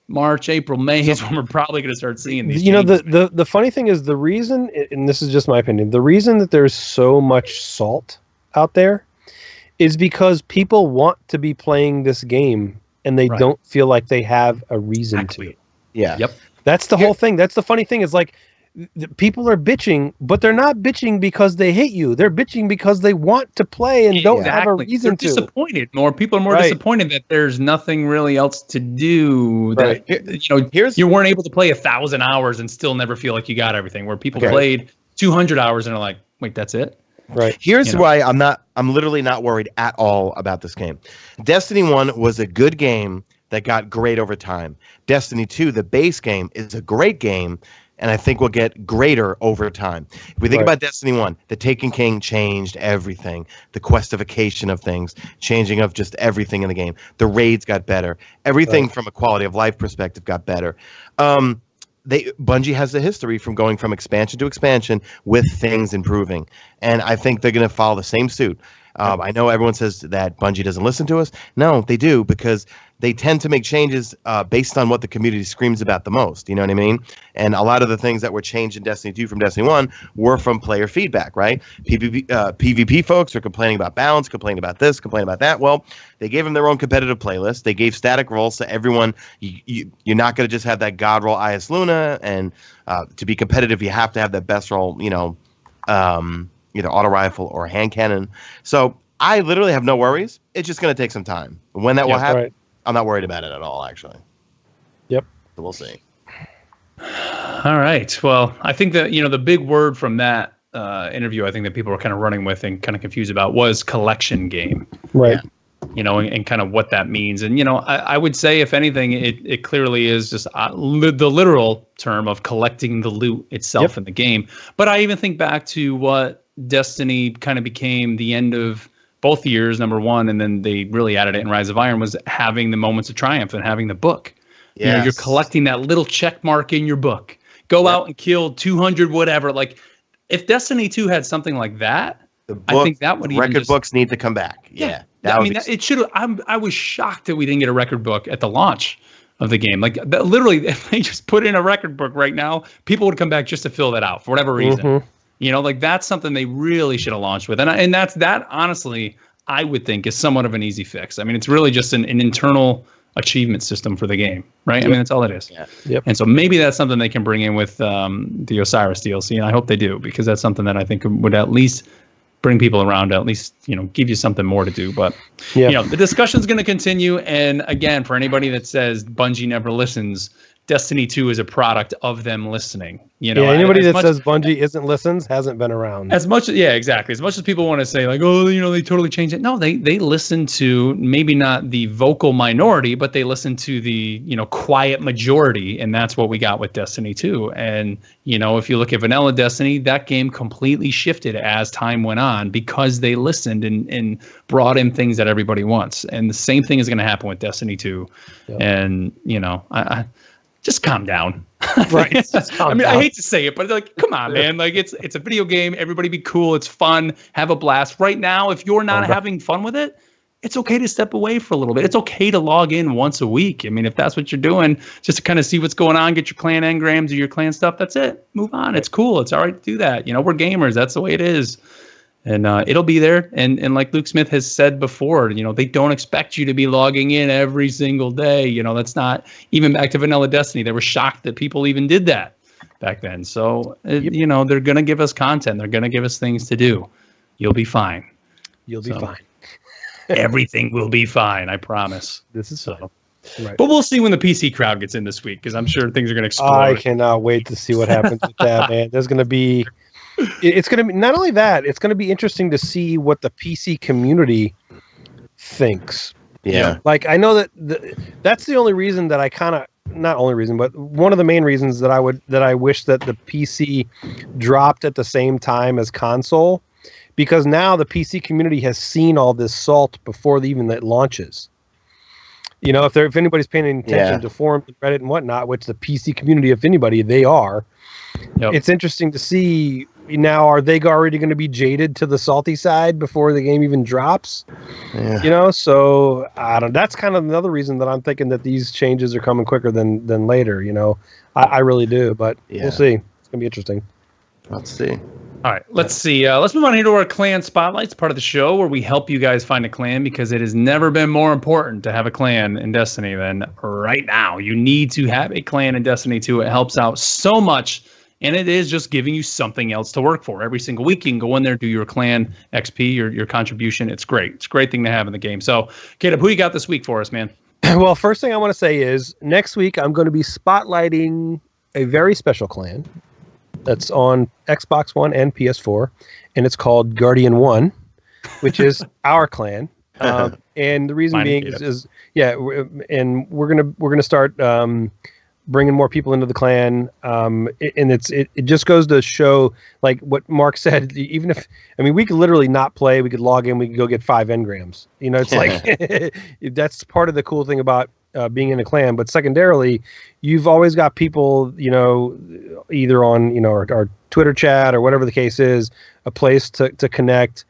March, April, May is when we're probably going to start seeing these. The funny thing is, the reason, and this is just my opinion, the reason that there's so much salt out there is because people want to be playing this game and they don't feel like they have a reason to. Yeah. Yep. That's the whole thing. That's the funny thing, is like, people are bitching, but they're not bitching because they hate you. They're bitching because they want to play and don't have a reason to. They're disappointed. People are more disappointed that there's nothing really else to do. That you weren't able to play 1,000 hours and still never feel like you got everything. Where people played 200 hours and are like, wait, that's it? Right. Here's why I'm literally not worried at all about this game. Destiny 1 was a good game that got great over time. Destiny 2, the base game, is a great game, and I think will get greater over time. If we think about Destiny 1, the Taken King changed everything. The questification of things, changing of just everything in the game. The raids got better. Everything from a quality of life perspective got better. Bungie has a history from going from expansion to expansion with things improving. And I think they're going to follow the same suit. I know everyone says that Bungie doesn't listen to us. No, they do, because they tend to make changes based on what the community screams about the most. You know what I mean? And a lot of the things that were changed in Destiny 2 from Destiny 1 were from player feedback, right? PvP folks are complaining about balance, complaining about this, complaining about that. Well, they gave them their own competitive playlist. They gave static roles to everyone. You're not going to just have that god roll IS Luna. And to be competitive, you have to have that best roll, either auto rifle or hand cannon. So I literally have no worries. It's just going to take some time. When that will happen, I'm not worried about it at all, actually. Yep. So we'll see. All right. Well, I think that, the big word from that interview, I think that people were kind of running with and kind of confused about was collection game. Right. Yeah. And kind of what that means. And, I would say, if anything, it clearly is just the literal term of collecting the loot itself in the game. But I even think back to what Destiny kind of became the end of both years, number one, and then they really added it in Rise of Iron, was having the moments of triumph and having the book. Yes. You're collecting that little check mark in your book. Go out and kill 200 whatever. Like, if Destiny 2 had something like that, I think that would record books need to come back. Yeah. It should have. I was shocked that we didn't get a record book at the launch of the game. Like, literally, if they just put in a record book right now, people would come back just to fill that out for whatever reason. Mm-hmm. That's something they really should have launched with. And that honestly, I would think, is somewhat of an easy fix. I mean, it's really just an internal achievement system for the game, right? Yep. I mean, that's all it is. Yeah. Yep. And so maybe that's something they can bring in with the Osiris DLC, and I hope they do, because that's something that I think would at least bring people around, at least, give you something more to do. But, the discussion's going to continue. And again, for anybody that says Bungie never listens, Destiny 2 is a product of them listening. Anybody that says Bungie isn't listens hasn't been around. Exactly. As much as people want to say, like, oh, they totally changed it. No, they listen to maybe not the vocal minority, but they listen to the, quiet majority. And that's what we got with Destiny 2. And, if you look at Vanilla Destiny, that game completely shifted as time went on because they listened and brought in things that everybody wants. And the same thing is going to happen with Destiny 2. Yep. And, I just calm down. Right. I hate to say it, but like, come on, man. Like, it's a video game. Everybody be cool. It's fun. Have a blast. Right now, if you're not having fun with it, it's okay to step away for a little bit. It's okay to log in once a week. I mean, if that's what you're doing, just to kind of see what's going on, get your clan engrams or your clan stuff. That's it. Move on. It's cool. It's all right to do that. We're gamers. That's the way it is. And it'll be there. And like Luke Smith has said before, they don't expect you to be logging in every single day. That's not even back to Vanilla Destiny. They were shocked that people even did that back then. So, they're going to give us content. They're going to give us things to do. You'll be fine. You'll be fine. Everything will be fine. I promise. This is so. Right. But we'll see when the PC crowd gets in this week, because I'm sure things are going to explode. I cannot wait to see what happens with that, man. There's going to be... It's going to be not only that, it's going to be interesting to see what the PC community thinks. Yeah. Like, I know that that's the only reason that I kind of, not only reason, but one of the main reasons that I wish that the PC dropped at the same time as console, because now the PC community has seen all this salt before even it launches. If anybody's paying attention to forums and Reddit and whatnot, which the PC community, if anybody, they are. Yep. It's interesting to see now, are they already going to be jaded to the salty side before the game even drops? Yeah. So I don't. That's kind of another reason that I'm thinking that these changes are coming quicker than later. I really do, but we'll see. It's going to be interesting. Let's see. All right, let's see. Let's move on here to our clan spotlights, part of the show where we help you guys find a clan, because it has never been more important to have a clan in Destiny than right now. You need to have a clan in Destiny 2. It helps out so much, and it is just giving you something else to work for. Every single week, you can go in there, do your clan XP, your contribution. It's great. It's a great thing to have in the game. So, Caleb, who you got this week for us, man? Well, first thing I want to say is next week I'm going to be spotlighting a very special clan. that's on Xbox One and PS4, and it's called Guardian 1, which is our clan. And the reason being is and we're gonna start bringing more people into the clan. And it just goes to show, like what Mark said. Even if we could literally not play, we could log in, we could go get 5 engrams. It's like that's part of the cool thing about being in a clan. But secondarily, you've always got people, either on our Twitter chat or whatever the case is, a place to connect.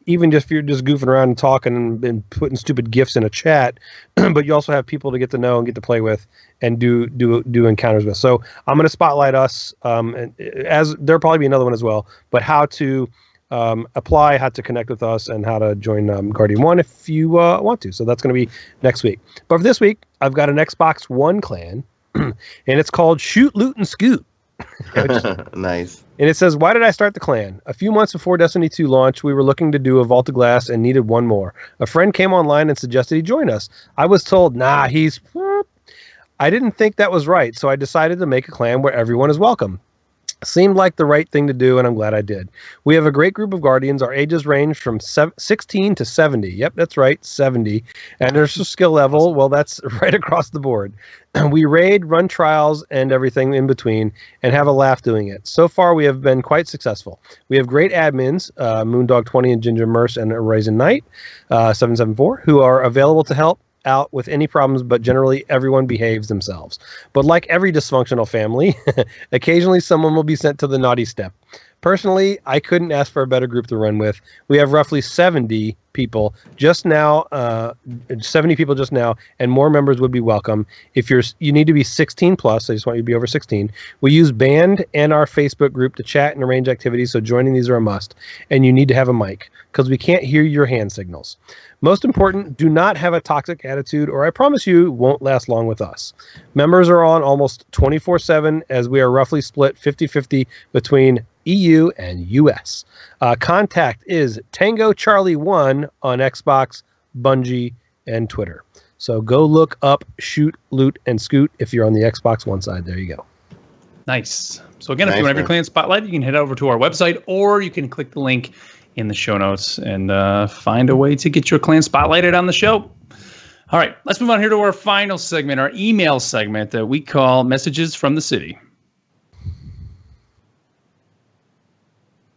Even just if you're just goofing around and talking and putting stupid GIFs in a chat, but you also have people to get to know and get to play with and do encounters with. So I'm going to spotlight us, and as there'll probably be another one as well, but how to apply, how to connect with us, and how to join Guardian 1 if you want to. So that's going to be next week. But for this week, I've got an Xbox One clan, and it's called Shoot, Loot, and Scoot. Nice. And it says, why did I start the clan? A few months before Destiny 2 launch, we were looking to do a Vault of Glass and needed one more. A friend came online and suggested he join us. I was told, nah, he's... I didn't think that was right, so I decided to make a clan where everyone is welcome. Seemed like the right thing to do, and I'm glad I did. We have a great group of Guardians. Our ages range from 16 to 70. Yep, that's right, 70. And there's a skill level. Well, that's right across the board. We raid, run trials, and everything in between, and have a laugh doing it. So far, we have been quite successful. We have great admins, Moondog20 and Ginger Merce and Horizon Knight, 774, who are available to help out with any problems, but generally everyone behaves themselves. But like every dysfunctional family, occasionally someone will be sent to the naughty step. Personally, I couldn't ask for a better group to run with. We have roughly 70 people just now, and more members would be welcome. If you need to be 16 plus, I just want you to be over 16. We use Band and our Facebook group to chat and arrange activities, so joining these are a must. And you need to have a mic, because we can't hear your hand signals. Most important, do not have a toxic attitude, or I promise you won't last long with us. Members are on almost 24/7, as we are roughly split 50-50 between EU and US. Contact is Tango Charlie 1 on Xbox, Bungie, and Twitter. So go look up Shoot, Loot, and Scoot if you're on the Xbox One side. There you go. Nice. So again, if you want to have your clan spotlight, you can head over to our website, or you can click the link in the show notes and find a way to get your clan spotlighted on the show. All right, let's move on here to our final segment, our email segment that we call Messages from the City.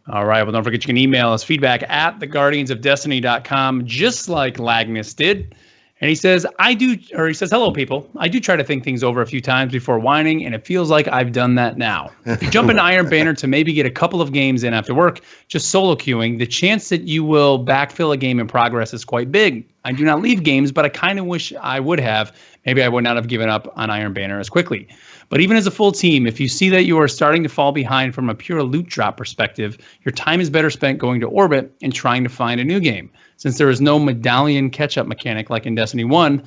All right, well, don't forget you can email us feedback at theguardiansofdestiny.com, just like Lagnus did. And he says, hello, people. I do try to think things over a few times before whining, and it feels like I've done that now. If you jump into Iron Banner to maybe get a couple of games in after work, just solo queuing, the chance that you will backfill a game in progress is quite big. I do not leave games, but I kind of wish I would have. Maybe I would not have given up on Iron Banner as quickly. But even as a full team, if you see that you are starting to fall behind from a pure loot drop perspective, your time is better spent going to Orbit and trying to find a new game. Since there is no medallion catch-up mechanic like in Destiny 1,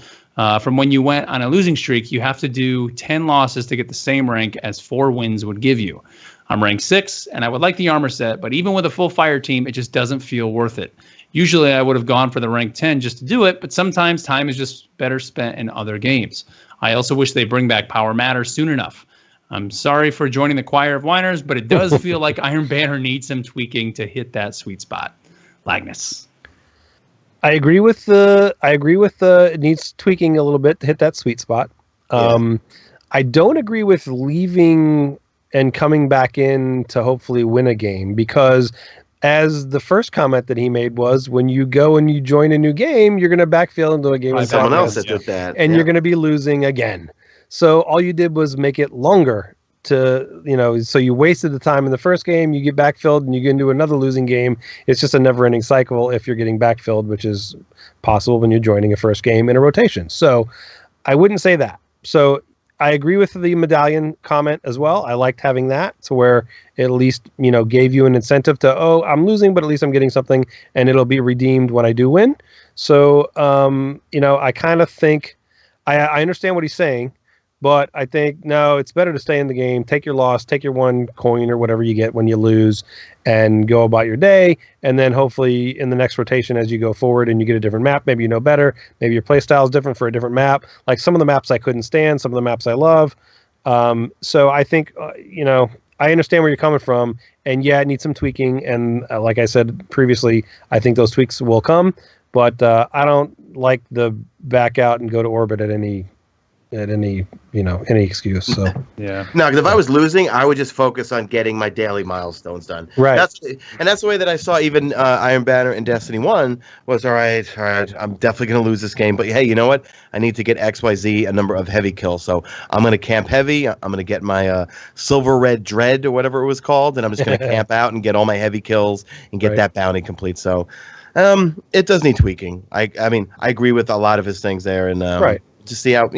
from when you went on a losing streak, you have to do 10 losses to get the same rank as 4 wins would give you. I'm rank 6, and I would like the armor set, but even with a full fire team, it just doesn't feel worth it. Usually I would have gone for the rank 10 just to do it, but sometimes time is just better spent in other games. I also wish they bring back Power Matters soon enough. I'm sorry for joining the choir of whiners, but it does feel like Iron Banner needs some tweaking to hit that sweet spot. Lagnus. I agree with it needs tweaking a little bit to hit that sweet spot. I don't agree with leaving and coming back in to hopefully win a game, because as the first comment that he made was, when you go and you join a new game, you're going to backfill into a game with someone else that did that, and you're going to be losing again. So all you did was make it longer to, so you wasted the time in the first game, you get backfilled, and you get into another losing game. It's just a never-ending cycle if you're getting backfilled, which is possible when you're joining a first game in a rotation. So I wouldn't say that. So I agree with the medallion comment as well. I liked having that, to where it at least, gave you an incentive to, I'm losing, but at least I'm getting something, and it'll be redeemed when I do win. So, I kind of think, I understand what he's saying, but I think, no, it's better to stay in the game, take your loss, take your 1 coin or whatever you get when you lose, and go about your day. And then hopefully in the next rotation, as you go forward and you get a different map, maybe you know better, maybe your play style is different for a different map. Like some of the maps I couldn't stand, some of the maps I love. So I think, I understand where you're coming from, and yeah, it needs some tweaking. And like I said previously, I think those tweaks will come, but I don't like the back out and go to orbit at any any excuse. So yeah. No, because if I was losing, I would just focus on getting my daily milestones done. Right. That's the way that I saw even Iron Banner and Destiny 1 was, all right, I'm definitely going to lose this game. But hey, you know what? I need to get XYZ, a number of heavy kills. So I'm going to camp heavy. I'm going to get my Silver Red Dread or whatever it was called. And I'm just going to camp out and get all my heavy kills and get that bounty complete. So it does need tweaking. I mean, I agree with a lot of his things there. And right. To see how,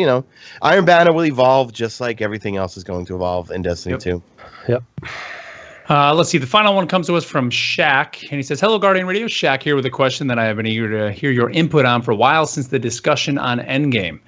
Iron Banner will evolve just like everything else is going to evolve in Destiny 2. Yep. Let's see. The final one comes to us from Shaq, and he says, "Hello, Guardian Radio. Shaq here with a question that I have been eager to hear your input on for a while since the discussion on Endgame.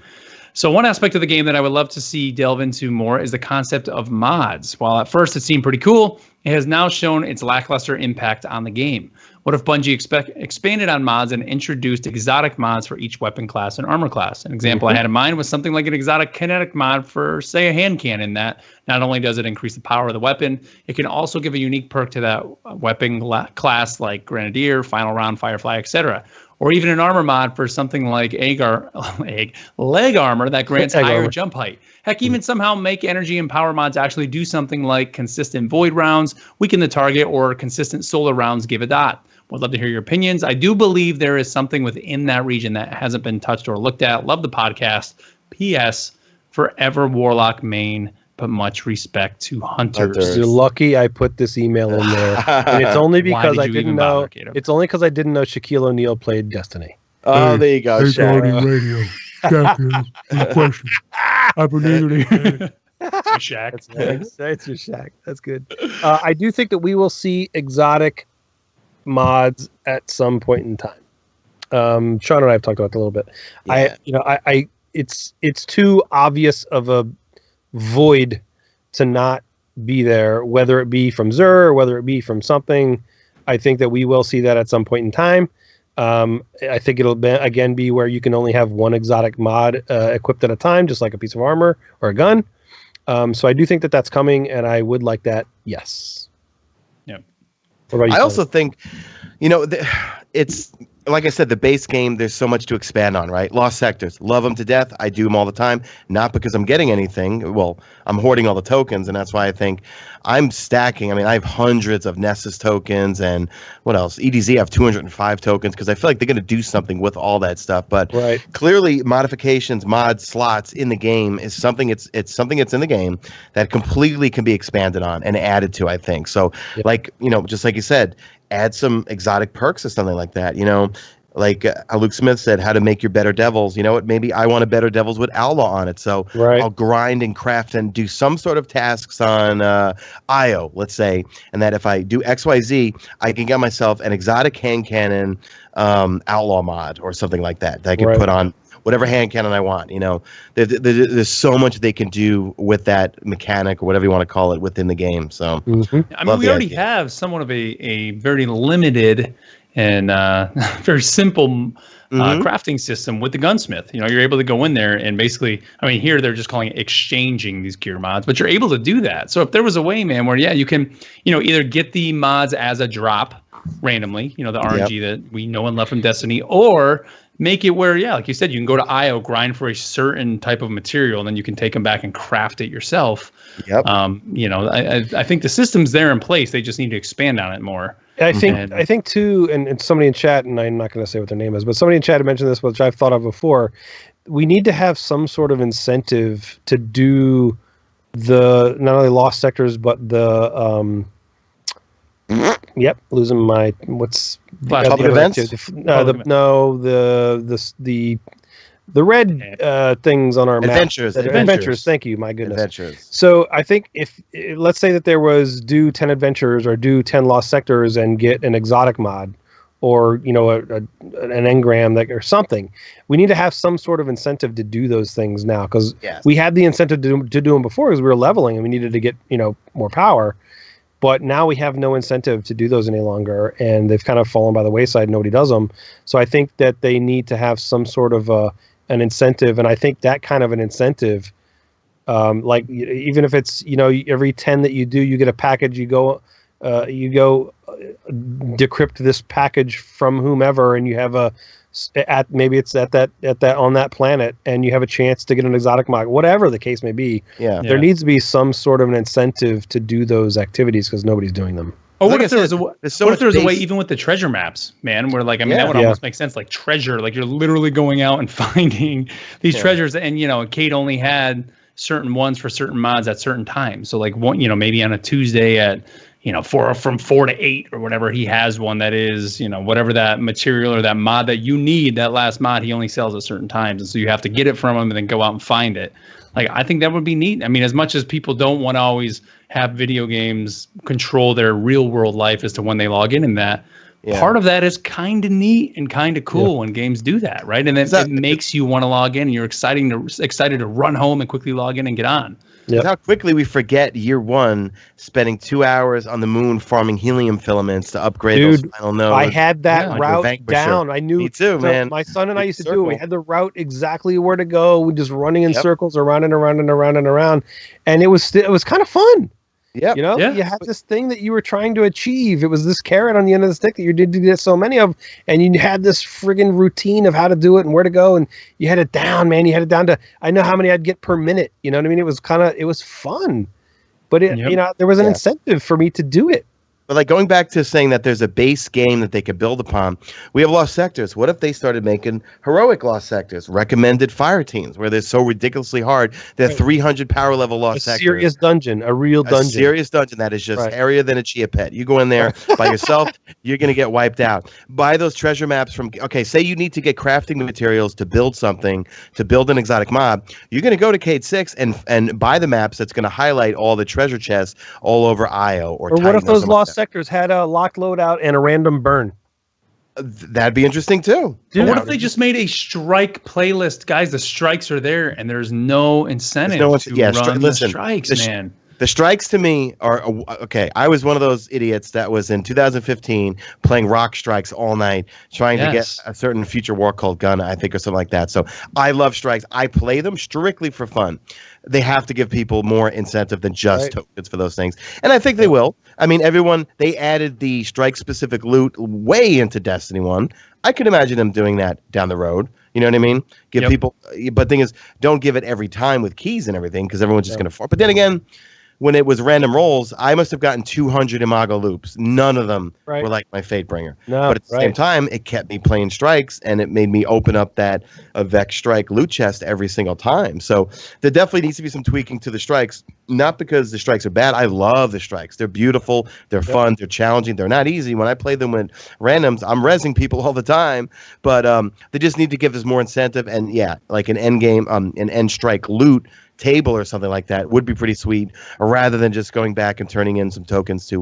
So one aspect of the game that I would love to see delve into more is the concept of mods. While at first it seemed pretty cool, it has now shown its lackluster impact on the game. What if Bungie expanded on mods and introduced exotic mods for each weapon class and armor class? An example I had in mind was something like an exotic kinetic mod for, say, a hand cannon that not only does it increase the power of the weapon, it can also give a unique perk to that weapon class like Grenadier, Final Round, Firefly, etc. Or even an armor mod for something like leg armor that grants higher jump height. Heck, even somehow make energy and power mods actually do something like consistent void rounds, weaken the target, or consistent solar rounds give a dot. Would love to hear your opinions. I do believe there is something within that region that hasn't been touched or looked at. Love the podcast. P.S. Forever Warlock main, but much respect to Hunters. You're lucky I put this email in there, and it's only because I didn't know. It's only because I didn't know Shaquille O'Neal played Destiny. Oh, there you go, Shaq. Radio. Shaq, question. I believe it. Shaq. That's your Shaq. That's good. I do think that we will see exotic mods at some point in time. Sean and I have talked about that a little bit. Yeah. It's too obvious of a void to not be there, whether it be from Xur or whether it be from something. I think that we will see that at some point in time. I think it'll be where you can only have one exotic mod equipped at a time, just like a piece of armor or a gun. So I do think that that's coming, and I would like that. Yes. Yep. What about you, I also think, it's like I said, the base game, there's so much to expand on, right? Lost Sectors, love them to death. I do them all the time, not because I'm getting anything. Well, I'm hoarding all the tokens, and that's why I think I'm stacking. I mean, I have hundreds of Nessus tokens, and what else? EDZ, I have 205 tokens because I feel like they're going to do something with all that stuff. But clearly, modifications, mods, slots in the game is something. It's something that's in the game that completely can be expanded on and added to, I think. So, just like you said, add some exotic perks or something like that, like Luke Smith said, how to make your better devils. You know what? Maybe I want a better devils with Outlaw on it. So I'll grind and craft and do some sort of tasks on IO, let's say. And that if I do XYZ, I can get myself an exotic hand cannon Outlaw mod or something like that I can put on whatever hand cannon I want. There's so much they can do with that mechanic or whatever you want to call it within the game. So I mean, we already have somewhat of a very limited and very simple crafting system with the gunsmith. You're able to go in there and basically, I mean, here they're just calling it exchanging these gear mods, but you're able to do that. So if there was a way, man, where you can, either get the mods as a drop randomly, the RNG that we know and love from Destiny, or make it where, like you said, you can go to IO, grind for a certain type of material, and then you can take them back and craft it yourself. Yep. I think the system's there in place. They just need to expand on it more. I think too, and somebody in chat, and I'm not going to say what their name is, but somebody in chat had mentioned this, which I've thought of before. We need to have some sort of incentive to do the not only Lost Sectors, but the losing my public events. The red things on our map. Adventures. Thank you. My goodness. Adventures. So I think if let's say that there was do 10 adventures or do 10 Lost Sectors and get an exotic mod, or an engram or something, we need to have some sort of incentive to do those things now, because we had the incentive to do them before because we were leveling and we needed to get more power. But now we have no incentive to do those any longer, and they've kind of fallen by the wayside. Nobody does them. So I think that they need to have some sort of an incentive, and I think that kind of an incentive Like even if it's every 10 that you do, you get a package. You go decrypt this package from whomever, and you have maybe it's at that on that planet, and you have a chance to get an exotic mod, whatever the case may be. There needs to be some sort of an incentive to do those activities because nobody's doing them. Or what if there was a way, even with the treasure maps, man, where like, I mean, that would almost make sense, like treasure, like you're literally going out and finding these treasures, and Cade only had certain ones for certain mods at certain times. So like one, maybe on a Tuesday at from 4 to 8 or whatever, he has one that is, whatever that material or that mod that you need, that last mod, he only sells at certain times. And so you have to get it from him and then go out and find it. Like, I think that would be neat. I mean, as much as people don't want to always have video games control their real world life as to when they log in and that, part of that is kind of neat and kind of cool when games do that, right? And then it makes you want to log in and you're excited to run home and quickly log in and get on. Yep. How quickly we forget year one, spending 2 hours on the moon farming helium filaments to upgrade those final nodes. I had that route down. I knew. Me too, man. My son and I used to do it. We had the route exactly where to go. We just running in circles around and around and around and around, and it was kind of fun. Yeah, you had this thing that you were trying to achieve. It was this carrot on the end of the stick that you did to get so many of, and you had this friggin' routine of how to do it and where to go, and you had it down, man. You had it down to, I know how many I'd get per minute. You know what I mean? It was fun, but there was an incentive for me to do it. But like going back to saying that there's a base game that they could build upon, we have Lost Sectors. What if they started making heroic Lost Sectors, recommended fire teams, where they're so ridiculously hard? They're 300 power level Lost Sectors. A serious dungeon, a real dungeon. A serious dungeon that is just area than a chia pet. You go in there by yourself, you're going to get wiped out. Buy those treasure maps from, say you need to get crafting materials to build something, to build an exotic mob. You're going to go to Cade 6 and buy the maps that's going to highlight all the treasure chests all over Io or Titan. What if those Lost Sectors had a locked loadout and a random burn? That'd be interesting too. Dude, what if they just made a strike playlist? Guys, the strikes are there and there's no incentive to run the strikes, man. The strikes to me are, okay, I was one of those idiots that was in 2015 playing rock strikes all night, trying to get a certain Future War Cult gun, I think, or something like that. So I love strikes. I play them strictly for fun. They have to give people more incentive than just tokens for those things. And I think they will. I mean, they added the strike-specific loot way into Destiny 1. I could imagine them doing that down the road. You know what I mean? Give people, but the thing is, don't give it every time with keys and everything because everyone's just going to But then again, when it was random rolls, I must have gotten 200 Imago loops. None of them were like my Fatebringer. No, but at the same time, it kept me playing strikes, and it made me open up that Vex strike loot chest every single time. So there definitely needs to be some tweaking to the strikes, not because the strikes are bad. I love the strikes. They're beautiful. They're fun. They're challenging. They're not easy. When I play them with randoms, I'm rezzing people all the time. But they just need to give us more incentive. And, like an end game, an end strike loot table or something like that would be pretty sweet, rather than just going back and turning in some tokens to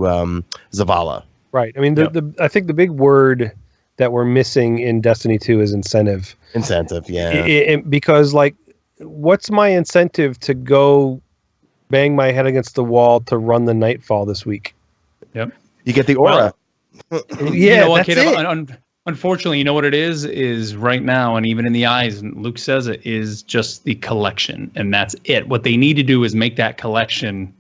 Zavala. Right. I mean, I think the big word that we're missing in Destiny 2 is incentive. Incentive, yeah. Because, like, what's my incentive to go bang my head against the wall to run the Nightfall this week? Yep. You get the aura. That's it. Unfortunately, you know what it is right now, and even in the eyes, and Luke says it, is just the collection, and that's it. What they need to do is make that collection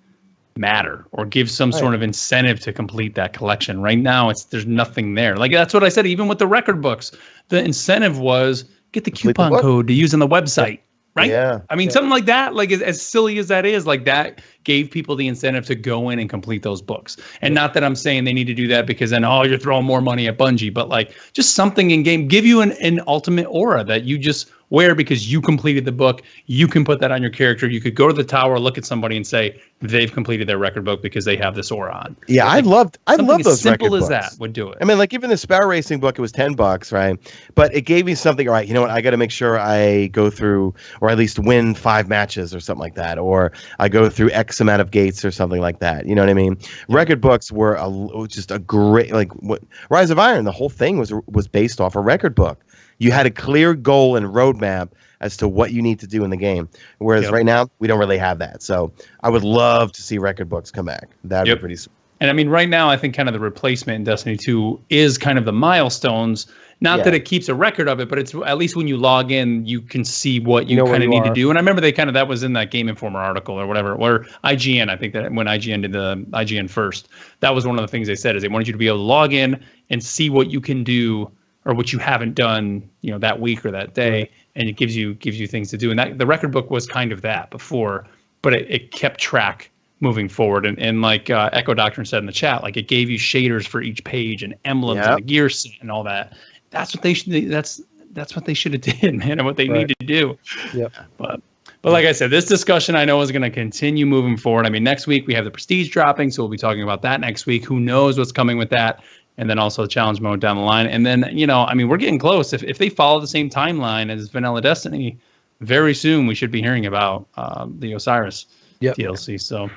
matter or give some sort of incentive to complete that collection. Right now, there's nothing there. Like, that's what I said, even with the record books. The incentive was get the coupon code to use on the website. Right? Yeah. I mean, something like that, like as silly as that is, like that gave people the incentive to go in and complete those books. And not that I'm saying they need to do that because then, you're throwing more money at Bungie, but like just something in game, give you an ultimate aura that you just wear because you completed the book. You can put that on your character. You could go to the tower, look at somebody and say they've completed their record book because they have this aura on. Yeah, like, I love those simple record as books. That would do it. I mean, like even the Sparrow Racing book, it was $10, right? But it gave me something. All right, you know what? I got to make sure I go through, or at least win 5 matches or something like that, or I go through X amount of gates or something like that. You know what I mean? Record books were just a great, like what Rise of Iron. The whole thing was based off a record book. You had a clear goal and roadmap as to what you need to do in the game. Whereas right now, we don't really have that. So I would love to see record books come back. That'd be pretty sweet. And I mean, right now, I think kind of the replacement in Destiny 2 is kind of the milestones. Not that it keeps a record of it, but it's at least when you log in, you can see what you kind of need to do. And I remember that was in that Game Informer article or whatever, or IGN. I think that when IGN did the IGN first, that was one of the things they said is they wanted you to be able to log in and see what you can do or what you haven't done, that week or that day. Right. And it gives you things to do. And that the record book was kind of that before, but it kept track moving forward. And like Echo Doctrine said in the chat, like it gave you shaders for each page and emblems and the gear set and all that. That's what they should. That's what they should have did, man, and what they need to do. Yep. But like I said, this discussion I know is going to continue moving forward. I mean, next week we have the Prestige dropping, so we'll be talking about that next week. Who knows what's coming with that? And then also the challenge mode down the line. And then I mean, we're getting close. If they follow the same timeline as Vanilla Destiny, very soon we should be hearing about the Osiris DLC. So.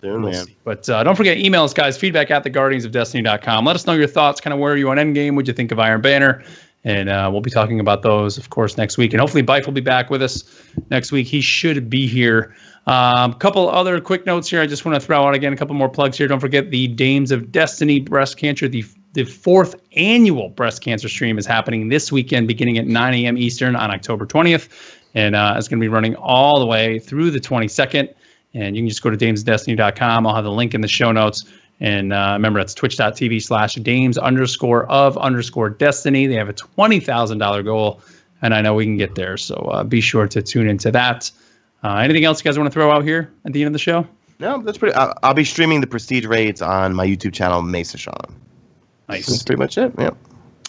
We'll see. But don't forget, emails, guys. Feedback at theguardiansofdestiny.com. Let us know your thoughts. Kind of where are you on Endgame? What'd you think of Iron Banner? And we'll be talking about those, of course, next week. And hopefully, Bife will be back with us next week. He should be here. A couple other quick notes here. I just want to throw out again a couple more plugs here. Don't forget the Dames of Destiny breast cancer. The fourth annual breast cancer stream is happening this weekend, beginning at 9 a.m. Eastern on October 20th, and it's going to be running all the way through the 22nd. And you can just go to damesdestiny.com. I'll have the link in the show notes. And remember, that's twitch.tv/dames_of_destiny. They have a $20,000 goal, and I know we can get there. So be sure to tune into that. Anything else you guys want to throw out here at the end of the show? No, that's pretty. I'll be streaming the Prestige raids on my YouTube channel, Mesa Sean. Nice. That's pretty much it. Yeah.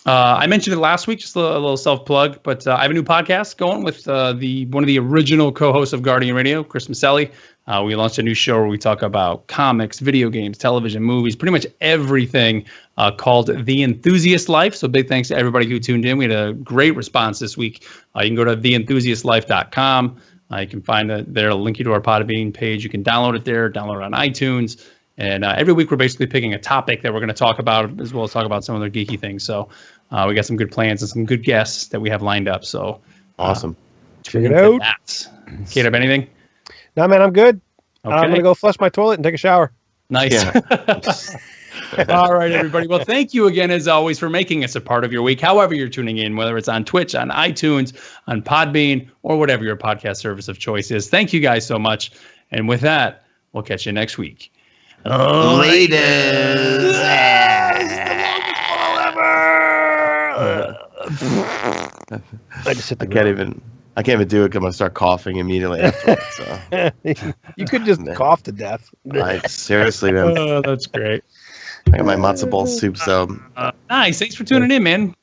I mentioned it last week, just a little self-plug, but I have a new podcast going with one of the original co-hosts of Guardian Radio, Chris Maselli. We launched a new show where we talk about comics, video games, television, movies, pretty much everything called The Enthusiast Life. So big thanks to everybody who tuned in. We had a great response this week. You can go to theenthusiastlife.com. You can find there a link to our Podbean page. You can download it there, download it on iTunes. And every week we're basically picking a topic that we're going to talk about, as well as talk about some other geeky things. So we got some good plans and some good guests that we have lined up. So awesome. Check it out. Caleb, anything? No, man, I'm good. Okay. I'm going to go flush my toilet and take a shower. Nice. Yeah. All right, everybody. Well, thank you again, as always, for making us a part of your week, however you're tuning in, whether it's on Twitch, on iTunes, on Podbean, or whatever your podcast service of choice is. Thank you guys so much. And with that, we'll catch you next week. Later. I can't even do it because I'm gonna start coughing immediately afterwards. So. You could just cough to death. Seriously, man. Oh, that's great. I got my matzo ball soup. So nice. Thanks for tuning in, man.